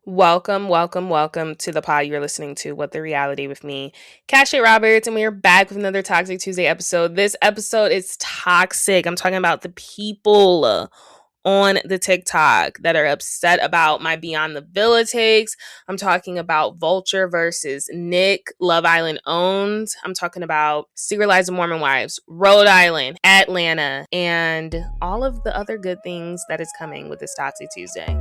Welcome to the pod. You're listening to What the Reality with me, Cashay Roberts, and we are back with another Toxic Tuesday episode. This episode is toxic. I'm talking about the people on the TikTok that are upset about my Beyond the Villa takes. I'm talking about Vulture versus Nick, Love Island owned. I'm talking about Secret Lives of Mormon Wives, Rhode Island, Atlanta, and all of the other good things that is coming with this Toxic Tuesday.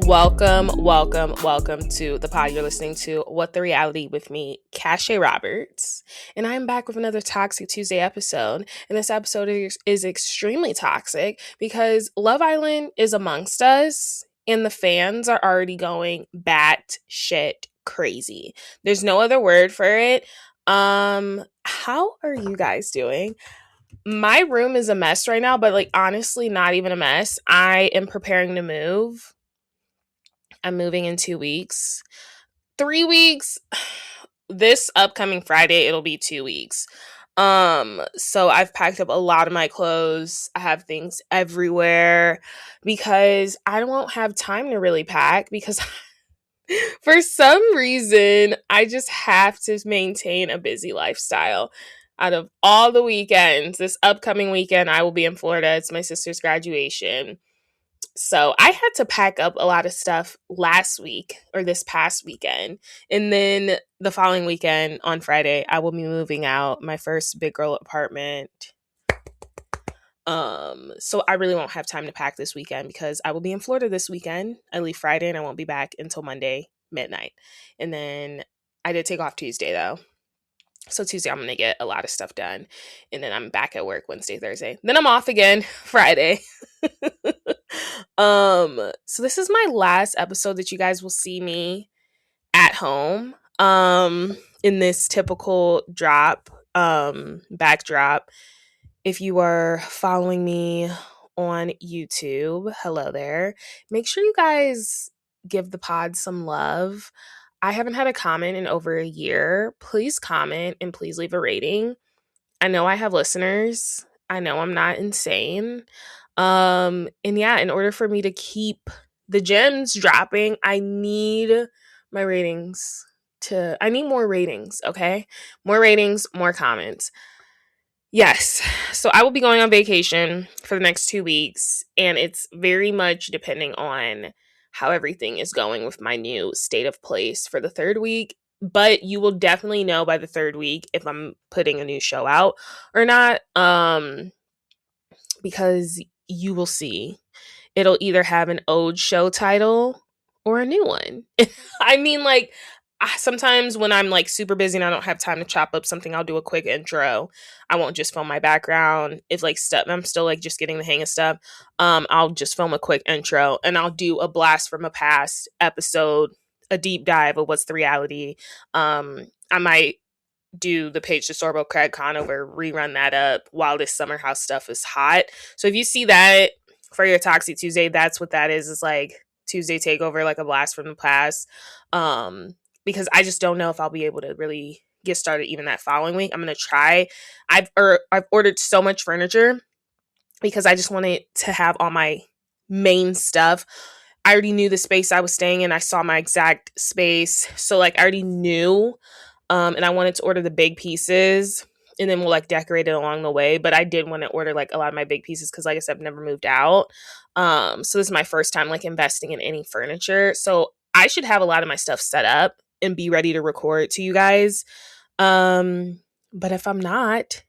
Welcome to the pod. You're listening to What the Reality with me, Cashay Roberts, and I'm back with another Toxic Tuesday episode. And this episode is extremely toxic because Love Island is amongst us, and the fans are already going bat shit crazy. There's no other word for it. How are you guys doing? My room is a mess right now, but honestly, not even a mess. I am preparing to move. I'm moving in 2 weeks. 3 weeks. This upcoming Friday, it'll be 2 weeks. So I've packed up a lot of my clothes. I have things everywhere because I won't have time to really pack because for some reason, I just have to maintain a busy lifestyle. Out of all the weekends, this upcoming weekend, I will be in Florida. It's my sister's graduation. So I had to pack up a lot of stuff last week or this past weekend. And then the following weekend on Friday, I will be moving out my first big girl apartment. So I really won't have time to pack this weekend because I will be in Florida this weekend. I leave Friday and I won't be back until Monday midnight. And then I did take off Tuesday though. So Tuesday, I'm going to get a lot of stuff done. And then I'm back at work Wednesday, Thursday. Then I'm off again Friday. So this is my last episode that you guys will see me at home. In this typical backdrop. If you are following me on YouTube, hello there. Make sure you guys give the pod some love. I haven't had a comment in over a year. Please comment and please leave a rating. I know I have listeners. I know I'm not insane. And yeah, in order for me to keep the gems dropping, I need my ratings I need more ratings, okay? More ratings, more comments. Yes. So I will be going on vacation for the next 2 weeks, and it's very much depending on how everything is going with my new state of place for the third week. But you will definitely know by the third week if I'm putting a new show out or not. Because you will see. It'll either have an old show title or a new one. I mean, sometimes when I'm super busy and I don't have time to chop up something, I'll do a quick intro. I won't just film my background. If stuff I'm still just getting the hang of stuff, I'll just film a quick intro and I'll do a blast from a past episode, a deep dive of what's the reality. I might do the Page to Sorbo Craig Conover, rerun that up while this summer house stuff is hot. So if you see that for your Toxic Tuesday, that's what that is. It's Tuesday Takeover, a blast from the past. Because I just don't know if I'll be able to really get started even that following week. I'm going to try. I've ordered so much furniture because I just wanted to have all my main stuff. I already knew the space I was staying in. I saw my exact space. So I already knew. And I wanted to order the big pieces and then we'll decorate it along the way. But I did want to order a lot of my big pieces because like I said, I've never moved out. So this is my first time investing in any furniture. So I should have a lot of my stuff set up and be ready to record to you guys. But if I'm not,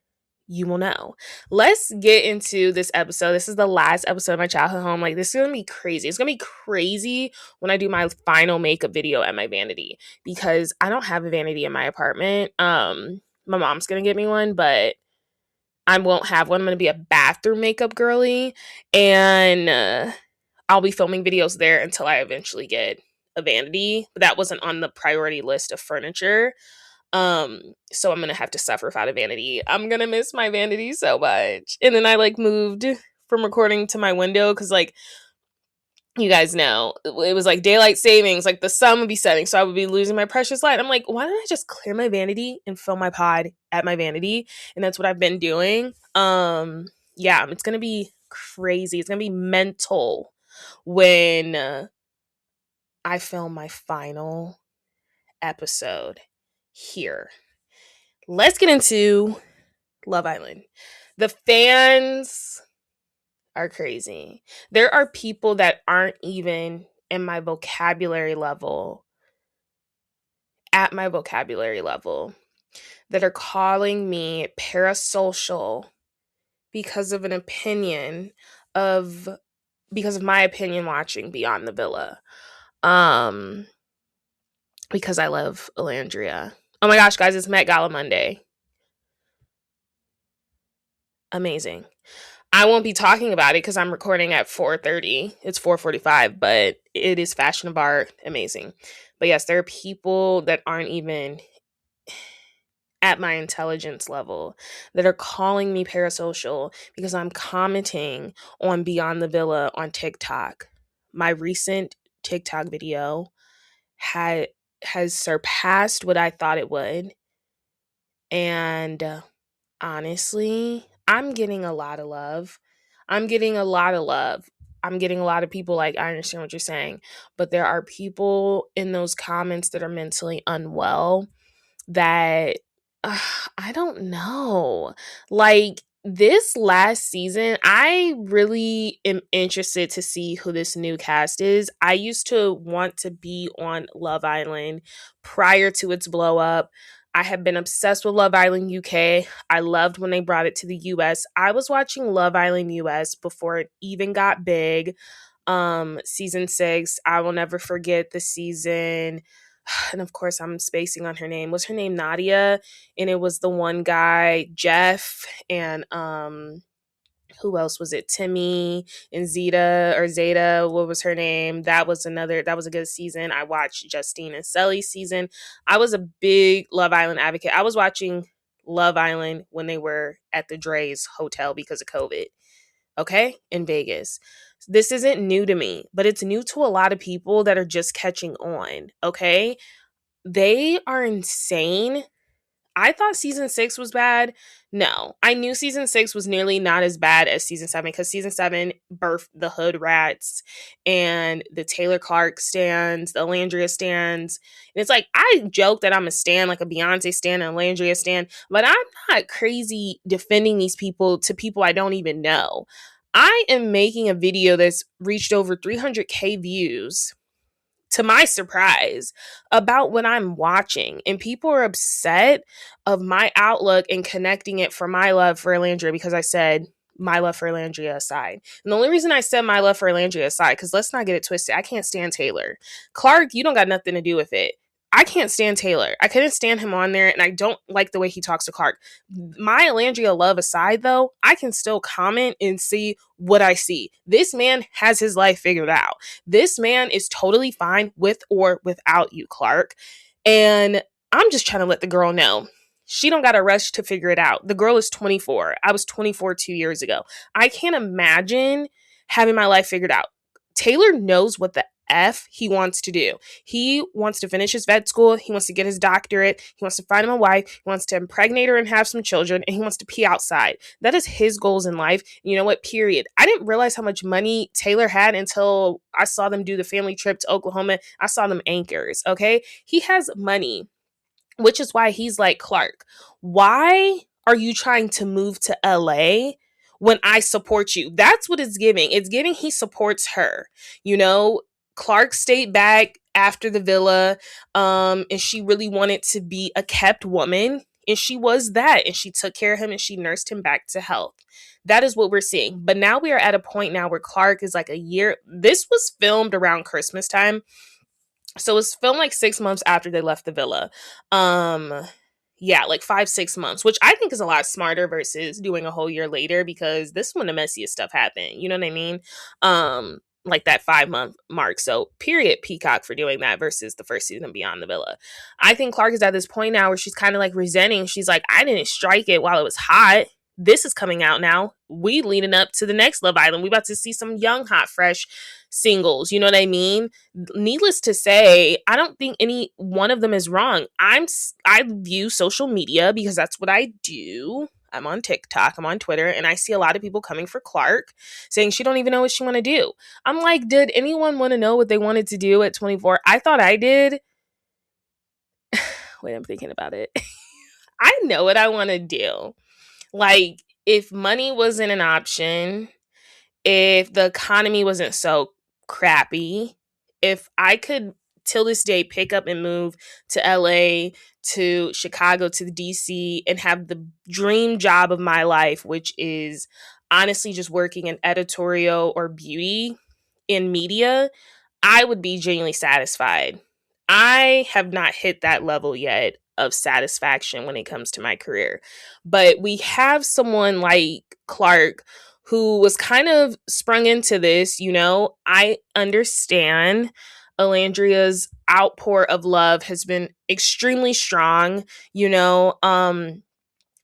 you will know. Let's get into this episode. This is the last episode of my childhood home. This is going to be crazy. It's going to be crazy when I do my final makeup video at my vanity because I don't have a vanity in my apartment. My mom's going to get me one, but I won't have one. I'm going to be a bathroom makeup girly and I'll be filming videos there until I eventually get a vanity. But that wasn't on the priority list of furniture. So I'm gonna have to suffer without a vanity. I'm gonna miss my vanity so much. And then I like moved from recording to my window because like you guys know it was like daylight savings, like the sun would be setting, so I would be losing my precious light. I'm like, why don't I just clear my vanity and film my pod at my vanity? And that's what I've been doing. Yeah, it's gonna be crazy. It's gonna be mental when I film my final episode here. Let's get into Love Island. The fans are crazy. There are people that aren't even in my vocabulary level, at my vocabulary level, that are calling me parasocial because of an opinion of because of my opinion watching Beyond the Villa. Because I love Elandria. Oh my gosh, guys, it's Met Gala Monday. Amazing. I won't be talking about it because I'm recording at 4:30. It's 4:45, but it is Fashion of Art. Amazing. But yes, there are people that aren't even at my intelligence level that are calling me parasocial because I'm commenting on Beyond the Villa on TikTok. My recent TikTok video has surpassed what I thought it would. And honestly, I'm getting a lot of love. I'm getting a lot of love. I'm getting a lot of people like, I understand what you're saying, but there are people in those comments that are mentally unwell that I don't know. Like this last season, I really am interested to see who this new cast is. I used to want to be on Love Island prior to its blow up. I have been obsessed with Love Island UK. I loved when they brought it to the US. I was watching Love Island US before it even got big. Season 6, I will never forget the season. And of course I'm spacing on her name. Was her name Nadia? And it was the one guy, Jeff, and who else was it? Timmy and Zeta, what was her name? That was a good season. I watched Justine and Sully's season. I was a big Love Island advocate. I was watching Love Island when they were at the Dre's hotel because of COVID. Okay? In Vegas. This isn't new to me, but it's new to a lot of people that are just catching on. Okay? They are insane. I thought season 6 was bad. No, I knew season 6 was nearly not as bad as season 7 because season 7 birthed the Hood Rats and the Taylor Clarke stands, the Elandria stands. And it's like, I joke that I'm a stan, like a Beyonce stan and Elandria stan, but I'm not crazy defending these people to people I don't even know. I am making a video that's reached over 300K views, to my surprise, about what I'm watching. And people are upset of my outlook and connecting it for my love for Elandria because I said my love for Elandria aside. And the only reason I said my love for Elandria aside, because let's not get it twisted, I can't stand Taylor. Clarke, you don't got nothing to do with it. I can't stand Taylor. I couldn't stand him on there, and I don't like the way he talks to Clarke. My Elandria love aside, though, I can still comment and see what I see. This man has his life figured out. This man is totally fine with or without you, Clarke. And I'm just trying to let the girl know. She don't got to rush to figure it out. The girl is 24. I was 24 2 years ago. I can't imagine having my life figured out. Taylor knows what the F he wants to do. He wants to finish his vet school. He wants to get his doctorate. He wants to find him a wife. He wants to impregnate her and have some children. And he wants to pee outside. That is his goals in life. You know what? Period. I didn't realize how much money Taylor had until I saw them do the family trip to Oklahoma. I saw them anchors. Okay. He has money, which is why he's like, Clarke, why are you trying to move to LA when I support you? That's what it's giving. It's giving he supports her. You know, Clarke stayed back after the villa, and she really wanted to be a kept woman, and she was that, and she took care of him and she nursed him back to health. That is what we're seeing. But now we are at a point now where Clarke is like a year. This was filmed around Christmas time. So it was filmed like 6 months after they left the villa. Yeah, like 5-6 months, which I think is a lot smarter versus doing a whole year later, because this is when the messiest stuff happened. You know what I mean? like that 5-month mark. So period, Peacock for doing that versus the first season of Beyond the Villa. I think Clarke is at this point now where she's kind of like resenting. She's like, I didn't strike it while it was hot. This is coming out now. We leading up to the next Love Island. We about to see some young, hot, fresh singles. You know what I mean? Needless to say, I don't think any one of them is wrong. I view social media because that's what I do. I'm on TikTok, I'm on Twitter, and I see a lot of people coming for Clarke saying she don't even know what she want to do. I'm like, did anyone want to know what they wanted to do at 24? I thought I did. Wait, I'm thinking about it. I know what I want to do. Like, if money wasn't an option, if the economy wasn't so crappy, if I could till this day pick up and move to LA, to Chicago, to the DC, and have the dream job of my life, which is honestly just working in editorial or beauty in media, I would be genuinely satisfied. I have not hit that level yet of satisfaction when it comes to my career. But we have someone like Clarke who was kind of sprung into this, you know. I understand Alandria's outpour of love has been extremely strong, you know.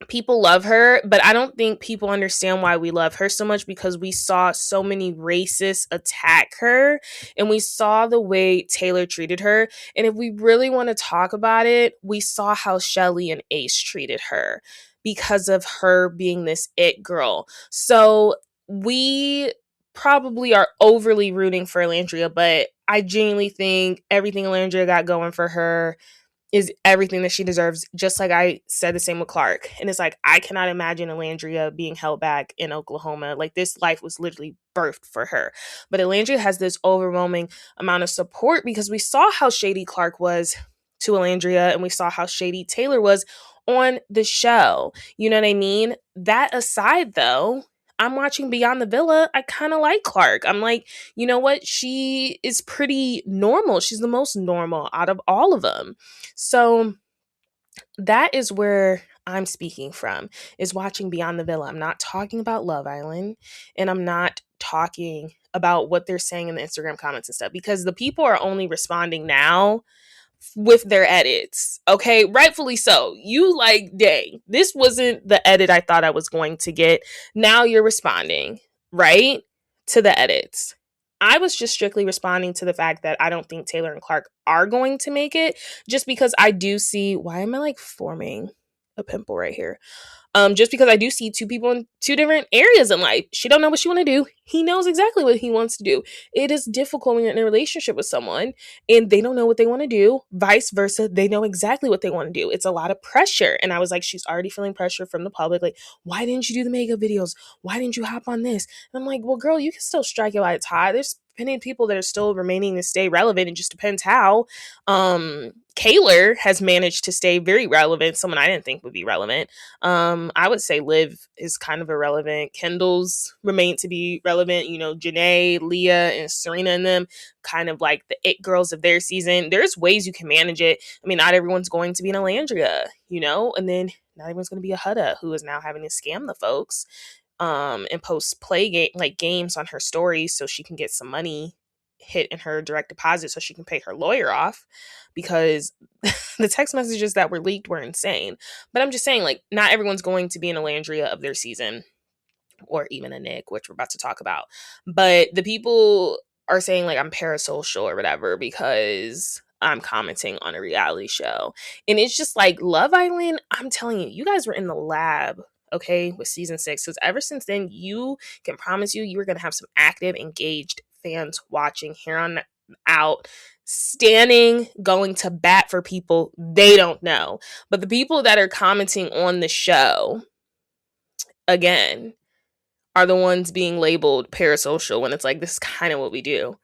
People love her, but I don't think people understand why we love her so much, because we saw so many racists attack her and we saw the way Taylor treated her. And if we really want to talk about it, we saw how Shelly and Ace treated her because of her being this it girl. So we probably are overly rooting for Alandria, but I genuinely think everything Alandria got going for her is everything that she deserves, just like I said the same with Clarke. And it's like, I cannot imagine Alandria being held back in Oklahoma. Like, this life was literally birthed for her. But Alandria has this overwhelming amount of support because we saw how shady Clarke was to Alandria and we saw how shady Taylor was on the show. You know what I mean? That aside, though, I'm watching Beyond the Villa. I kind of like Clarke. I'm like, you know what? She is pretty normal. She's the most normal out of all of them. So that is where I'm speaking from, is watching Beyond the Villa. I'm not talking about Love Island, and I'm not talking about what they're saying in the Instagram comments and stuff, because the people are only responding now with their edits. Okay, rightfully so. You like, dang, this wasn't the edit I thought I was going to get. Now you're responding, right, to the edits. I was just strictly responding to the fact that I don't think Taylor and Clarke are going to make it, just because I do see, why am I like forming a pimple right here? Just because I do see two people in two different areas in life. She don't know what she want to do. He knows exactly what he wants to do. It is difficult when you're in a relationship with someone and they don't know what they want to do. Vice versa, they know exactly what they want to do. It's a lot of pressure. And I was like, she's already feeling pressure from the public. Like, why didn't you do the makeup videos? Why didn't you hop on this? And I'm like, well, girl, you can still strike it while it's hot. There's plenty of people that are still remaining to stay relevant. It just depends how. Kaylor has managed to stay very relevant, someone I didn't think would be relevant. I would say Liv is kind of irrelevant. Kendall's remained to be relevant. You know, Janae, Leah, and Serena and them, kind of like the it girls of their season. There's ways you can manage it. I mean, not everyone's going to be an Alandria, you know, and then not everyone's going to be a Hutta, who is now having to scam the folks and post games on her stories so she can get some money hit in her direct deposit so she can pay her lawyer off, because the text messages that were leaked were insane. But I'm just saying, like, not everyone's going to be an Alandria of their season, or even a Nick, which we're about to talk about. But the people are saying, like, I'm parasocial or whatever because I'm commenting on a reality show. And it's just like, Love Island, I'm telling you, you guys were in the lab, okay, with season 6. Because ever since then, you can promise you were going to have some active, engaged fans watching here on out, standing, going to bat for people they don't know. But the people that are commenting on the show, again, are the ones being labeled parasocial, when it's like, this is kind of what we do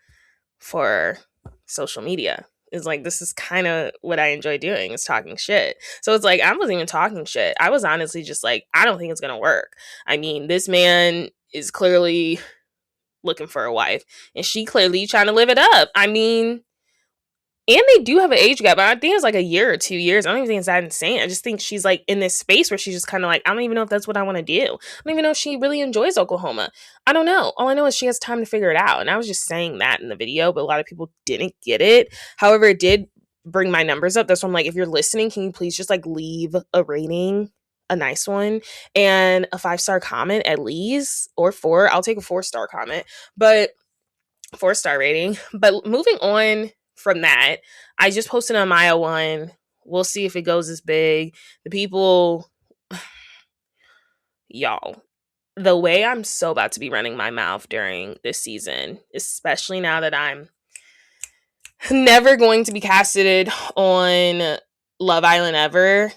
for social media. It's like, this is kind of what I enjoy doing, is talking shit. So it's like, I wasn't even talking shit. I was honestly just like, I don't think it's going to work. I mean, this man is clearly looking for a wife, and she clearly trying to live it up. I mean, And they do have an age gap, but I think it's like a year or 2 years. I don't even think it's that insane. I just think she's like in this space where she's just kind of like, I don't even know if that's what I want to do. I don't even know if she really enjoys Oklahoma. I don't know. All I know is she has time to figure it out. And I was just saying that in the video, but a lot of people didn't get it. However, it did bring my numbers up. That's why I'm like, if you're listening, can you please just like leave a rating, a nice one, and a 5-star comment at least, or 4. I'll take a 4-star comment, but 4-star rating. But moving on from that, I just posted on Maya one. We'll see if it goes as big. The people, y'all, the way I'm so about to be running my mouth during this season, especially now that I'm never going to be casted on Love Island ever,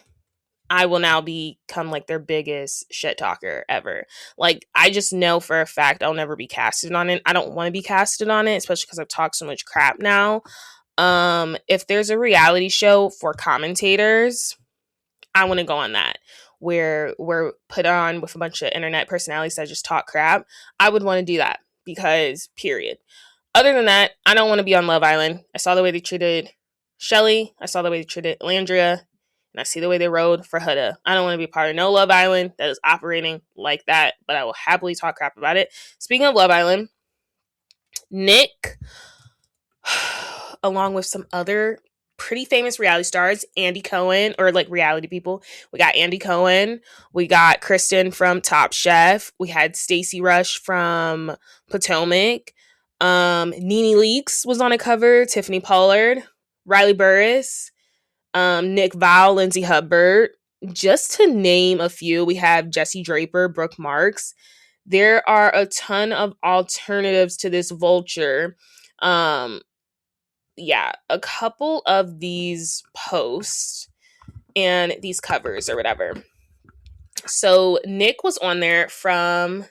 I will now become like their biggest shit talker ever. Like, I just know for a fact I'll never be casted on it. I don't want to be casted on it, especially because I've talked so much crap now. If there's a reality show for commentators, I want to go on that, where we're put on with a bunch of internet personalities that just talk crap. I would want to do that because, period. Other than that, I don't want to be on Love Island. I saw the way they treated Shelly. I saw the way they treated Landria. And I see the way they rode for Huda. I don't want to be part of no Love Island that is operating like that, but I will happily talk crap about it. Speaking of Love Island, Nick, along with some other pretty famous reality stars, Andy Cohen, or like reality people. We got Andy Cohen. We got Kristen from Top Chef. We had Stacey Rush from Potomac. Nene Leakes was on a cover. Tiffany Pollard. Riley Burris. Nick Val, Lindsay Hubbard. Just to name a few, we have Jesse Draper, Brooke Marks. There are a ton of alternatives to this vulture. Yeah, a couple of these posts and these covers or whatever. So Nick was on there from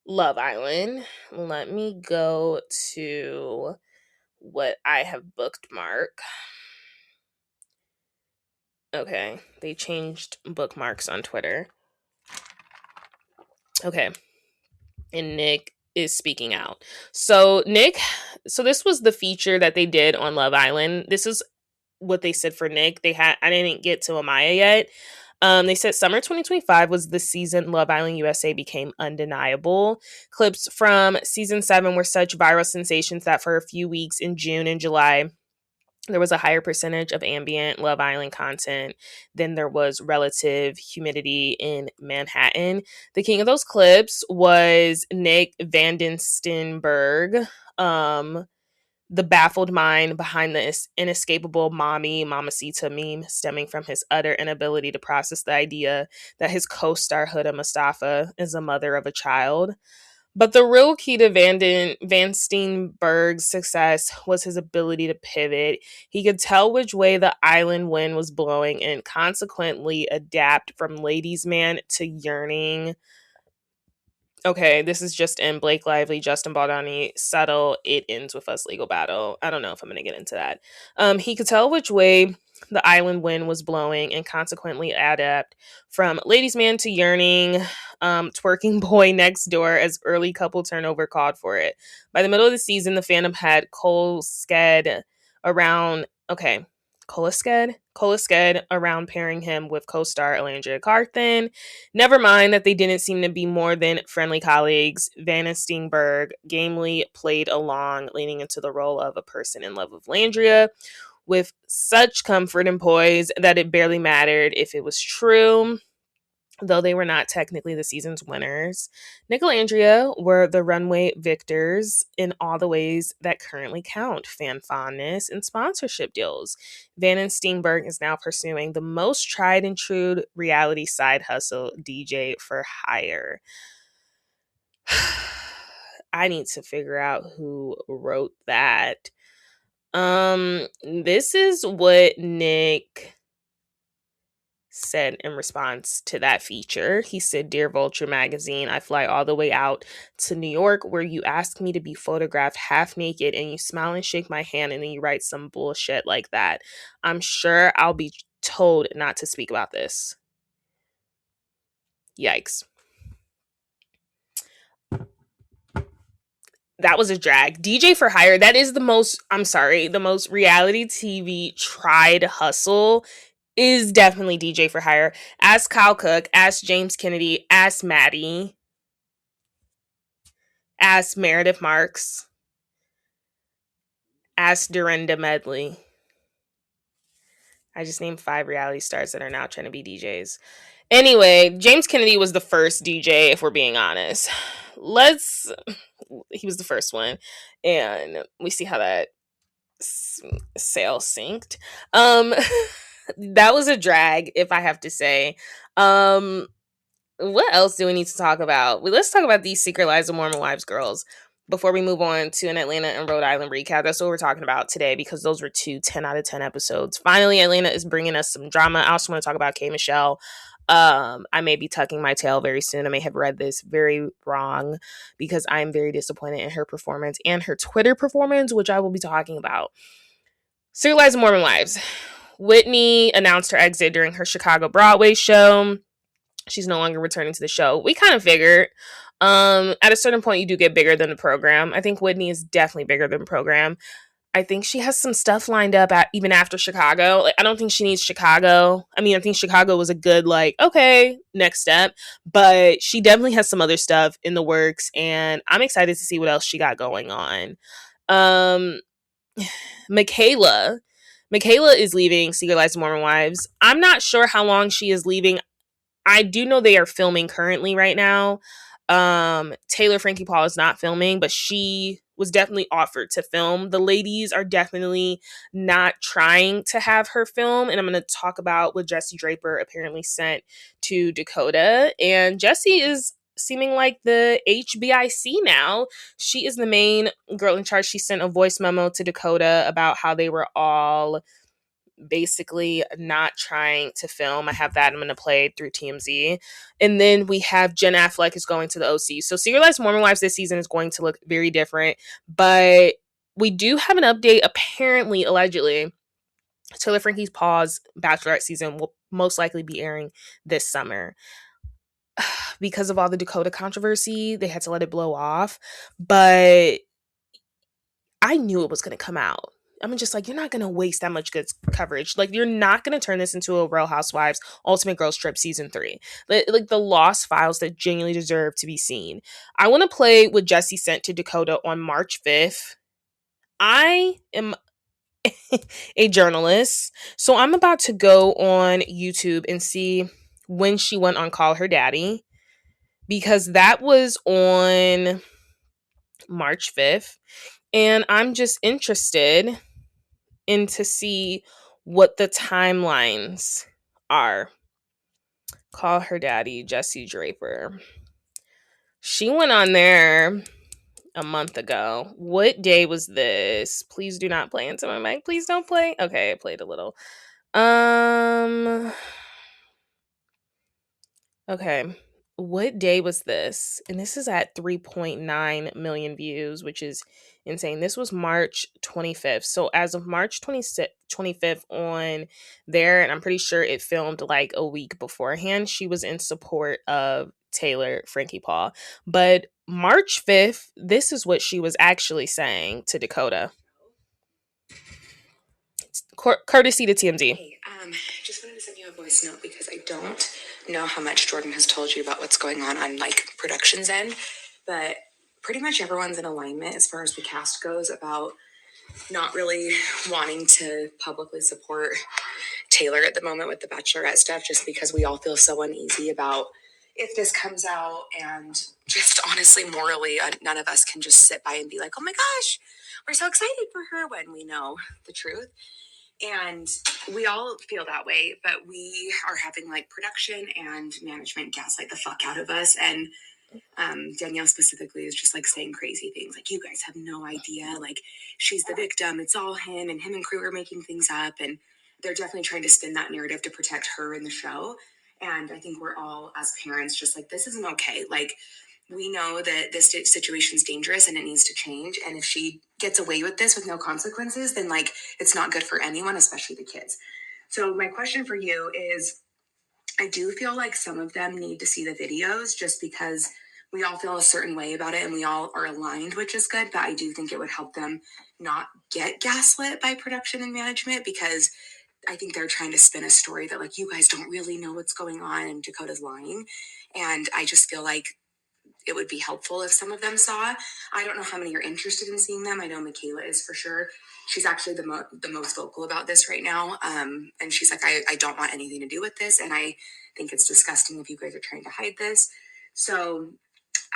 Love Island. Let me go to what I have bookmarked. Okay, they changed bookmarks on Twitter. Okay, and Nick is speaking out. So this was the feature that they did on Love Island. This is what they said for Nick. I didn't get to Amaya yet. They said summer 2025 was the season Love Island USA became undeniable. Clips from season 7 were such viral sensations that for a few weeks in June and July, there was a higher percentage of ambient Love Island content than there was relative humidity in Manhattan. The king of those clips was Nick Vandenstenberg, the baffled mind behind the inescapable mamacita meme, stemming from his utter inability to process the idea that his co-star Huda Mustafa is a mother of a child. But the real key to Van Steenberg's success was his ability to pivot. He could tell which way the island wind was blowing and consequently adapt from ladies' man to yearning. Okay, this is just in Blake Lively, Justin Baldoni, Subtle, It Ends With Us legal battle. I don't know if I'm going to get into that. He could tell which way the island wind was blowing and consequently adapt from ladies' man to yearning, twerking boy next door as early couple turnover called for it. By the middle of the season, the fandom had Colsked around pairing him with co-star Elandria Carthen. Never mind that they didn't seem to be more than friendly colleagues. Van Steenberg gamely played along, leaning into the role of a person in love with Landria with such comfort and poise that it barely mattered if it was true. Though they were not technically the season's winners, Nick and Andrea were the runway victors in all the ways that currently count: fan fondness and sponsorship deals. Van and Steenberg is now pursuing the most tried and true reality side hustle, DJ for hire. I need to figure out who wrote that. This is what Nick said in response to that feature. He said, "Dear Vulture Magazine, I fly all the way out to New York where you ask me to be photographed half naked and you smile and shake my hand and then you write some bullshit like that. I'm sure I'll be told not to speak about this." Yikes. that was a drag. DJ for Hire, that is the most, I'm sorry, the most reality TV tried hustle is definitely DJ for Hire. Ask Kyle Cook, ask James Kennedy, ask Maddie, ask Meredith Marks, ask Dorinda Medley. I just named 5 reality stars that are now trying to be DJs. Anyway, James Kennedy was the first DJ, if we're being honest. He was the first one. And we see how that sail synced. That was a drag, if I have to say. What else do we need to talk about? Let's talk about these Secret Lives of Mormon Wives girls before we move on to an Atlanta and Rhode Island recap. That's what we're talking about today because those were 2 10 out of 10 episodes. Finally, Atlanta is bringing us some drama. I also want to talk about K. Michelle. I may be tucking my tail very soon. I may have read this very wrong because I'm very disappointed in her performance and her Twitter performance, which I will be talking about. Secret Lives of Mormon Wives. Whitney announced her exit during her Chicago Broadway show. She's no longer returning to the show. We kind of figured. At a certain point, you do get bigger than the program. I think Whitney is definitely bigger than the program. I think she has some stuff lined up even after Chicago. Like, I don't think she needs Chicago. I mean, I think Chicago was a good, okay, next step. But she definitely has some other stuff in the works. And I'm excited to see what else she got going on. Mikayla is leaving Secret Lives of Mormon Wives. I'm not sure how long she is leaving. I do know they are filming currently right now. Taylor Frankie Paul is not filming, but she was definitely offered to film. The ladies are definitely not trying to have her film, and I'm going to talk about what Jessie Draper apparently sent to Dakota. And Jessie is seeming like the HBIC now. She is the main girl in charge. She sent a voice memo to Dakota about how they were all basically not trying to film. I have that. I'm going to play through TMZ. And then we have Jen Affleck is going to the OC. So Secret Lives of Mormon Wives this season is going to look very different. But we do have an update. Apparently, allegedly, Taylor Frankie Paul's Bachelorette season will most likely be airing this summer. Because of all the Dakota controversy, they had to let it blow off. But I knew it was going to come out. I'm just like, you're not going to waste that much good coverage. Like, you're not going to turn this into a Real Housewives Ultimate Girls Trip Season 3. Like, the lost files that genuinely deserve to be seen. I want to play what Jessie sent to Dakota on March 5th. I am a journalist, so I'm about to go on YouTube and see when she went on Call Her Daddy, because that was on March 5th. And I'm just interested in to see what the timelines are. Call Her Daddy, Jessie Draper. She went on there a month ago. What day was this? Please do not play into my mic. Please don't play. Okay, I played a little. Okay. What day was this? And this is at 3.9 million views, which is insane. This was March 25th. So as of March 25th on there, and I'm pretty sure it filmed like a week beforehand, she was in support of Taylor Frankie Paul. But March 5th, this is what she was actually saying to Dakota. Courtesy to TMZ. Hey, just wanted to send you a voice note because I don't know how much Jordan has told you about what's going on like production's end, but pretty much everyone's in alignment as far as the cast goes about not really wanting to publicly support Taylor at the moment with the Bachelorette stuff, just because we all feel so uneasy about if this comes out, and just honestly, morally, none of us can just sit by and be like, oh my gosh, we're so excited for her when we know the truth. And we all feel that way, but we are having like production and management gaslight the fuck out of us. And Danielle specifically is just like saying crazy things like, you guys have no idea, like she's the victim, it's all him and crew are making things up. And they're definitely trying to spin that narrative to protect her in the show. And I think we're all, as parents, just like, this isn't okay. Like, we know that this situation is dangerous and it needs to change. And if she gets away with this with no consequences, then like, it's not good for anyone, especially the kids. So my question for you is, I do feel like some of them need to see the videos just because we all feel a certain way about it and we all are aligned, which is good. But I do think it would help them not get gaslit by production and management, because I think they're trying to spin a story that, like, you guys don't really know what's going on and Dakota's lying. And I just feel like it would be helpful if some of them saw. I don't know how many are interested in seeing them. I know Mikayla is for sure. She's actually the most vocal about this right now. And she's like, I don't want anything to do with this. And I think it's disgusting if you guys are trying to hide this. So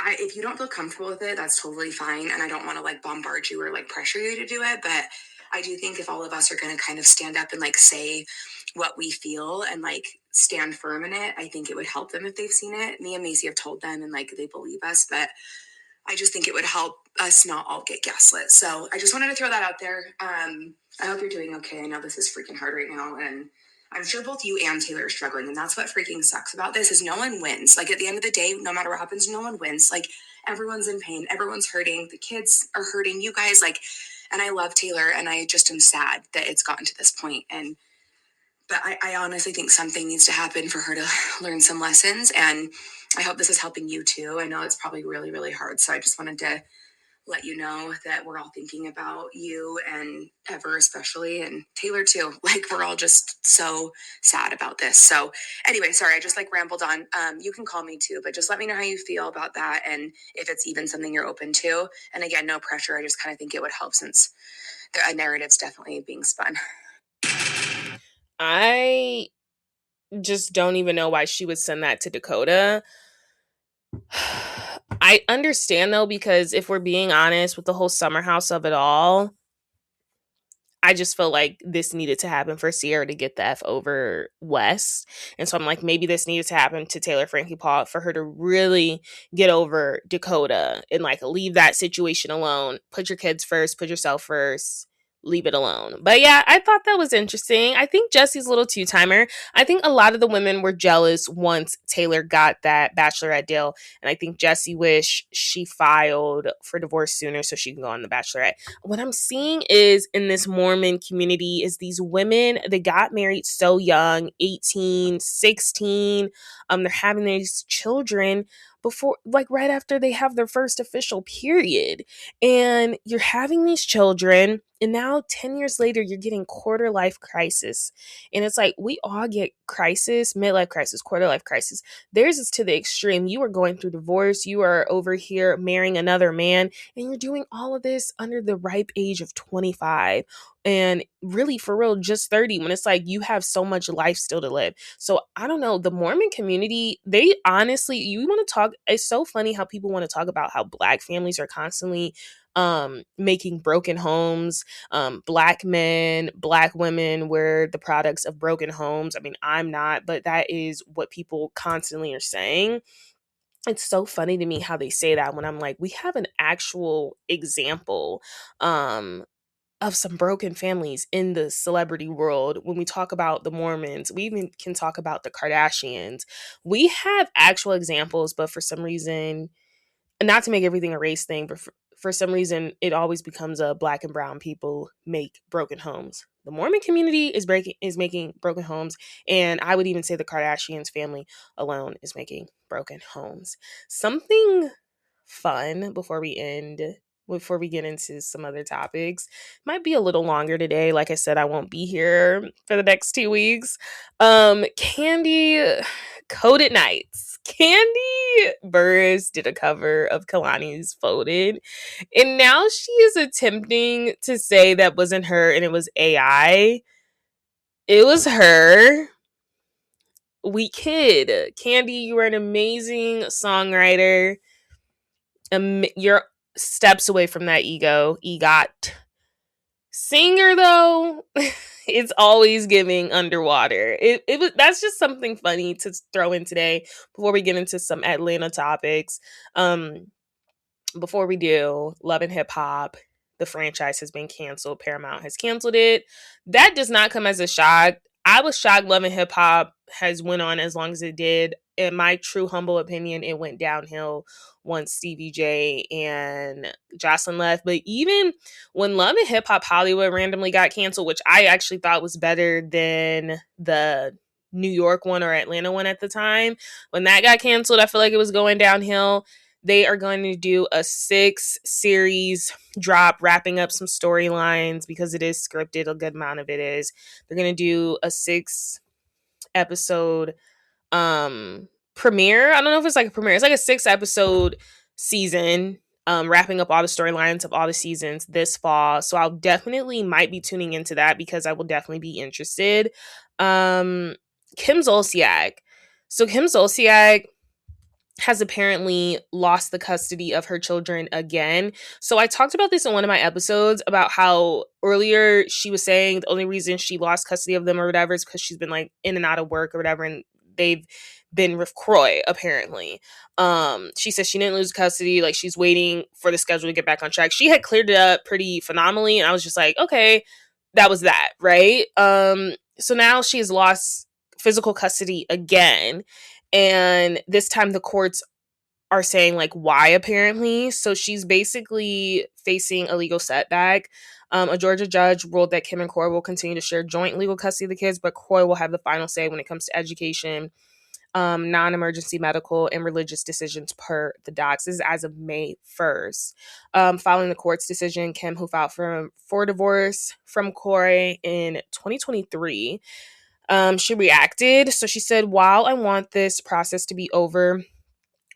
if you don't feel comfortable with it, that's totally fine. And I don't want to like bombard you or like pressure you to do it. But I do think if all of us are going to kind of stand up and like say what we feel and like stand firm in it, I think it would help them if they've seen it. Me and Macy have told them and like they believe us, but I just think it would help us not all get gaslit. So I just wanted to throw that out there. I hope you're doing okay. I know this is freaking hard right now, and I'm sure both you and Taylor are struggling, and that's what freaking sucks about this is no one wins. Like, at the end of the day, no matter what happens, no one wins. Like, everyone's in pain, everyone's hurting, the kids are hurting, you guys, like, and I love Taylor, and I just am sad that it's gotten to this point. But I honestly think something needs to happen for her to learn some lessons, and I hope this is helping you too. I know it's probably really, really hard, so I just wanted to let you know that we're all thinking about you and Ever especially, and Taylor too. Like, we're all just so sad about this. So anyway, sorry, I just like rambled on. You can call me too, but just let me know how you feel about that and if it's even something you're open to. And again, no pressure. I just kind of think it would help since a narrative's definitely being spun. I just don't even know why she would send that to Dakota. I understand though, because if we're being honest with the whole summer house of it all, I just felt like this needed to happen for Sierra to get the F over West. And so I'm like, maybe this needed to happen to Taylor Frankie Paul for her to really get over Dakota and like leave that situation alone. Put your kids first, put yourself first, leave it alone. But yeah, I thought that was interesting. I think Jesse's a little two-timer. I think a lot of the women were jealous once Taylor got that Bachelorette deal. And I think Jesse wished she filed for divorce sooner so she can go on the Bachelorette. What I'm seeing is in this Mormon community is these women that got married so young, 18, 16. They're having these children before, like right after they have their first official period. And you're having these children, and now 10 years later, you're getting quarter life crisis. And it's like, we all get crisis, midlife crisis, quarter life crisis. Theirs is to the extreme. You are going through divorce. You are over here marrying another man, and you're doing all of this under the ripe age of 25. And really, for real, just 30, when it's like you have so much life still to live. So I don't know. The Mormon community, they honestly, you want to talk, it's so funny how people want to talk about how Black families are constantly making broken homes. Black men, Black women were the products of broken homes. I mean, I'm not, but that is what people constantly are saying. It's so funny to me how they say that when I'm like, we have an actual example of some broken families in the celebrity world. When we talk about the Mormons, we even can talk about the Kardashians. We have actual examples, but for some reason, not to make everything a race thing, but for some reason, it always becomes a Black and brown people make broken homes. The Mormon community is making broken homes, and I would even say the Kardashians family alone is making broken homes. Something fun before we get into some other topics. Might be a little longer today. Like I said, I won't be here for the next 2 weeks. Candy Coded Nights. Candy Burris did a cover of Kalani's Folded, and now she is attempting to say that wasn't her and it was AI. It was her. We kid. Candy, you are an amazing songwriter. You're steps away from that EGOT. Singer though, it's always giving underwater. It was, that's just something funny to throw in today before we get into some Atlanta topics. Before we do, Love and Hip Hop, the franchise has been canceled. Paramount has canceled it. That does not come as a shock. I was shocked Love and Hip Hop has went on as long as it did. In my true humble opinion, it went downhill once Stevie J and Jocelyn left. But even when Love and Hip Hop Hollywood randomly got canceled, which I actually thought was better than the New York one or Atlanta one at the time, when that got canceled, I feel like it was going downhill. They are going to do a 6-series drop, wrapping up some storylines because it is scripted. A good amount of it is. They're going to do a 6-episode premiere. I don't know if it's like a premiere. It's like a 6-episode season, wrapping up all the storylines of all the seasons this fall. So I'll definitely might be tuning into that because I will definitely be interested. Kim Zolciak. So Kim Zolciak has apparently lost the custody of her children again. So I talked about this in one of my episodes about how earlier she was saying the only reason she lost custody of them or whatever is because she's been like in and out of work or whatever, and they've been with Croy apparently. She says she didn't lose custody, like she's waiting for the schedule to get back on track. She had cleared it up pretty phenomenally, and I was just like, okay, that was that, right? So now she has lost physical custody again, and this time the courts are saying like why apparently. So she's basically facing a legal setback. A Georgia judge ruled that Kim and Croy will continue to share joint legal custody of the kids, but Croy will have the final say when it comes to education, non-emergency medical, and religious decisions per the docs. This is as of May 1st. Following the court's decision, Kim, who filed for divorce from Croy in 2023, she reacted. So she said, while I want this process to be over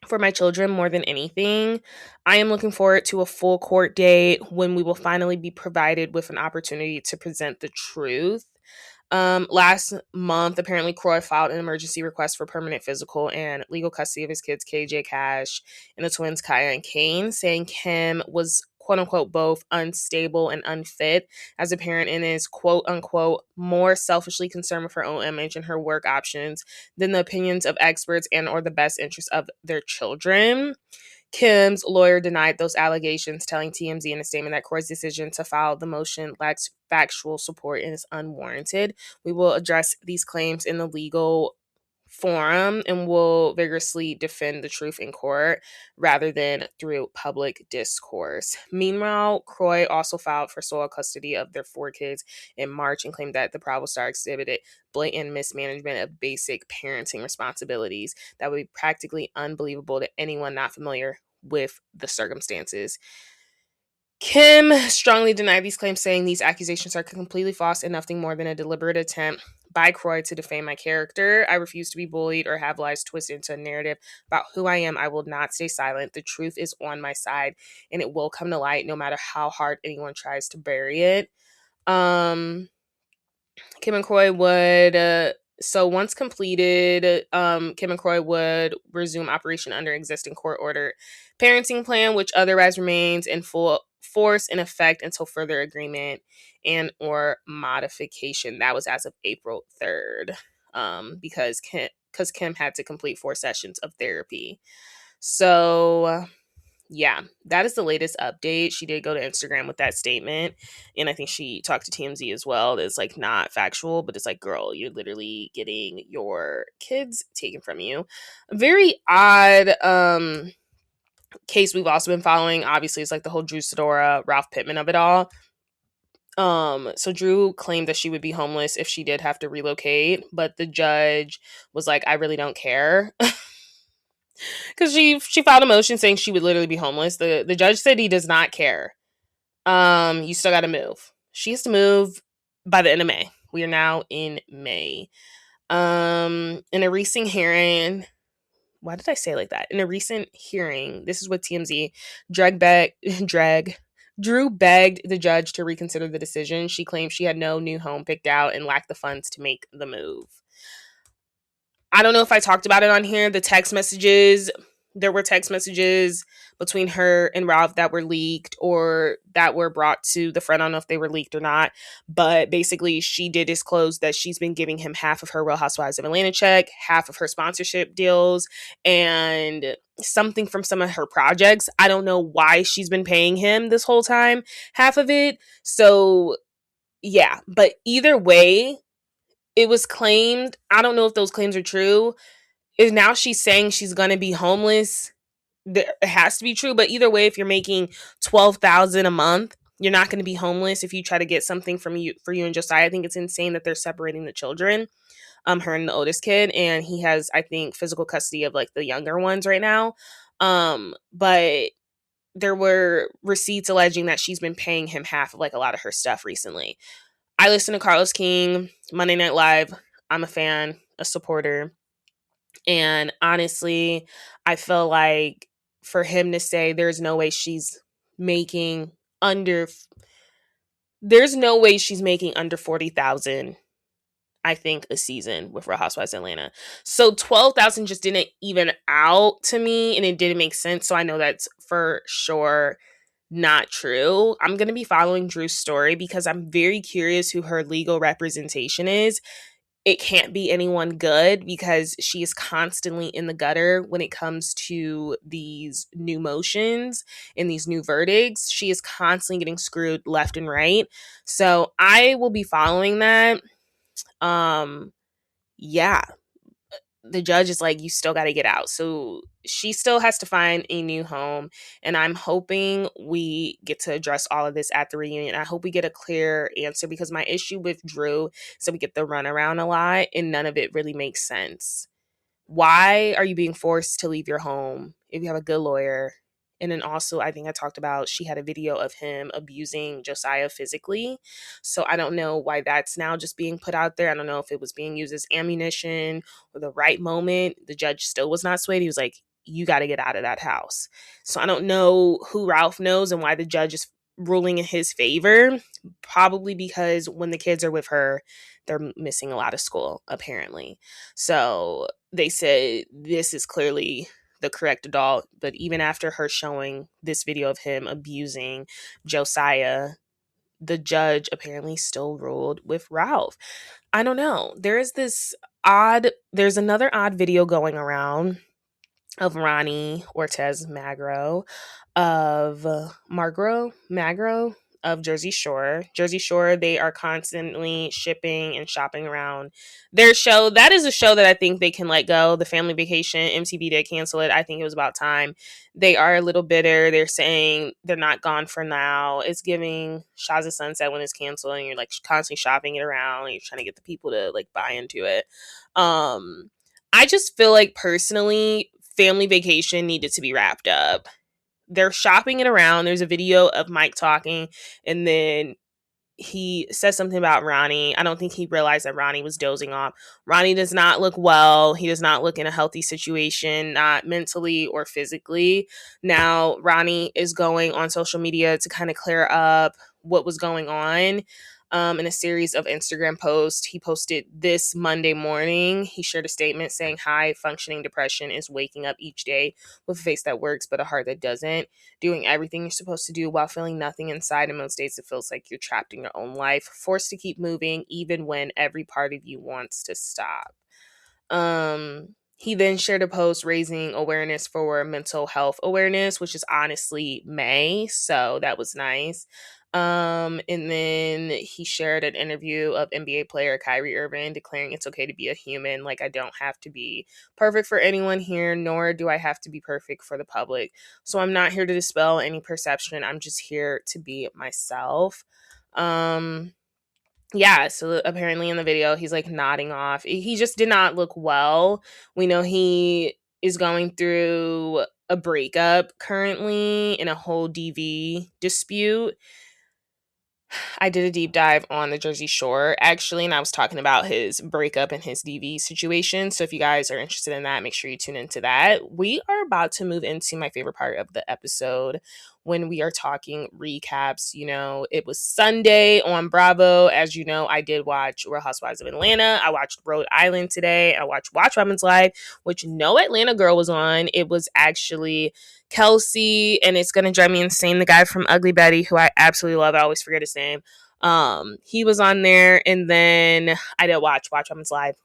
for my children more than anything, I am looking forward to a full court date when we will finally be provided with an opportunity to present the truth. Last month, apparently, Croy filed an emergency request for permanent physical and legal custody of his kids, KJ Cash and the twins, Kaya and Kane, saying Kim was quote unquote both unstable and unfit as a parent and is quote unquote more selfishly concerned with her own image and her work options than the opinions of experts and or the best interests of their children. Kim's lawyer denied those allegations, telling TMZ in a statement that Croy's decision to file the motion lacks factual support and is unwarranted. We will address these claims in the legal forum and will vigorously defend the truth in court rather than through public discourse. Meanwhile, Croy also filed for sole custody of their 4 kids in March and claimed that the Bravo star exhibited blatant mismanagement of basic parenting responsibilities that would be practically unbelievable to anyone not familiar with the circumstances. Kim strongly denied these claims, saying these accusations are completely false and nothing more than a deliberate attempt by Croy to defame my character. I refuse to be bullied or have lies twisted into a narrative about who I am. I will not stay silent. The truth is on my side, and it will come to light no matter how hard anyone tries to bury it. Kim and Croy would so once completed, Kim and Croy would resume operation under existing court order parenting plan, which otherwise remains in full force in effect until further agreement and or modification. That was as of April 3rd, because Kim had to complete 4 sessions of therapy. So yeah, that is the latest update. She did go to Instagram with that statement, and I think she talked to TMZ as well. It's like not factual, but it's like, girl, you're literally getting your kids taken from you. A very odd case we've also been following, obviously, is like the whole Drew Sidora, Ralph Pittman of it all. So Drew claimed that she would be homeless if she did have to relocate, but the judge was like, I really don't care. Because she filed a motion saying she would literally be homeless. The judge said he does not care. You still got to move. She has to move by the end of May. We are now in May. In a recent hearing, why did I say it like that? In a recent hearing, this is with TMZ. Drew begged the judge to reconsider the decision. She claimed she had no new home picked out and lacked the funds to make the move. I don't know if I talked about it on here. The text messages, there were text messages between her and Ralph that were leaked or that were brought to the front. I don't know if they were leaked or not, but basically she did disclose that she's been giving him half of her Real Housewives of Atlanta check, half of her sponsorship deals, and something from some of her projects. I don't know why she's been paying him this whole time, half of it. So yeah, but either way, it was claimed, I don't know if those claims are true, is now she's saying she's going to be homeless. It has to be true, but either way, if you're making $12,000 a month, you're not going to be homeless if you try to get something from you for you and Josiah. I think it's insane that they're separating the children, her and the oldest kid, and he has, I think, physical custody of like the younger ones right now. But there were receipts alleging that she's been paying him half of like a lot of her stuff recently. I listen to Carlos King, Monday Night Live. I'm a fan, a supporter. And honestly, I feel like for him to say making under there's no way she's making under 40,000, I think, a season with Real Housewives of Atlanta. So 12,000 just didn't even out to me, and it didn't make sense. So I know that's for sure not true. I'm going to be following Drew's story because I'm very curious who her legal representation is. It can't be anyone good because she is constantly in the gutter when it comes to these new motions and these new verdicts. She is constantly getting screwed left and right. So I will be following that. Yeah, the judge is like, you still got to get out. So she still has to find a new home. And I'm hoping we get to address all of this at the reunion. I hope we get a clear answer because my issue with Drew is that we get the runaround a lot and none of it really makes sense. Why are you being forced to leave your home if you have a good lawyer? And then also, I think I talked about she had a video of him abusing Josiah physically. So I don't know why that's now just being put out there. I don't know if it was being used as ammunition or the right moment. The judge still was not swayed. He was like, you got to get out of that house. So I don't know who Ralph knows and why the judge is ruling in his favor. Probably because when the kids are with her, they're missing a lot of school, apparently. So they said this is clearly the correct adult, but even after her showing this video of him abusing Josiah, the judge apparently still ruled with Ralph. I don't know. There's another odd video going around of Ronnie Ortez Magro of Margro Magro of Jersey Shore. Jersey Shore, they are constantly shipping and shopping around their show. That is a show that I think they can let go. The Family Vacation, MTV did cancel it. I think it was about time. They are a little bitter. They're saying they're not gone for now. It's giving Shaz of Sunset when it's canceled and you're like constantly shopping it around and you're trying to get the people to like buy into it. I just feel like personally, Family Vacation needed to be wrapped up. They're shopping it around. There's a video of Mike talking, and then he says something about Ronnie. I don't think he realized that Ronnie was dozing off. Ronnie does not look well. He does not look in a healthy situation, not mentally or physically. Now, Ronnie is going on social media to kind of clear up what was going on. In a series of Instagram posts he posted this Monday morning. He shared a statement saying, high functioning depression is waking up each day with a face that works but a heart that doesn't, doing everything you're supposed to do while feeling nothing inside. In most days it feels like you're trapped in your own life, forced to keep moving even when every part of you wants to stop. He then shared a post raising awareness for mental health awareness, which is honestly May, so that was nice. And then he shared an interview of NBA player Kyrie Irving declaring it's okay to be a human. Like, I don't have to be perfect for anyone here, nor do I have to be perfect for the public. So I'm not here to dispel any perception. I'm just here to be myself. Yeah, so apparently in the video, he's like nodding off. He just did not look well. We know he is going through a breakup currently in a whole DV dispute. I did a deep dive on the Jersey Shore, actually, and I was talking about his breakup and his DV situation. So if you guys are interested in that, make sure you tune into that. We are about to move into my favorite part of the episode when we are talking recaps. You know, it was Sunday on Bravo. As you know, I did watch Real Housewives of Atlanta. I watched Rhode Island today. I watched Watch Women's Live, which no Atlanta girl was on. It was actually Kelsey, and it's gonna drive me insane. The guy from Ugly Betty, who I absolutely love, I always forget his name. He was on there, and then I did watch Women's Live.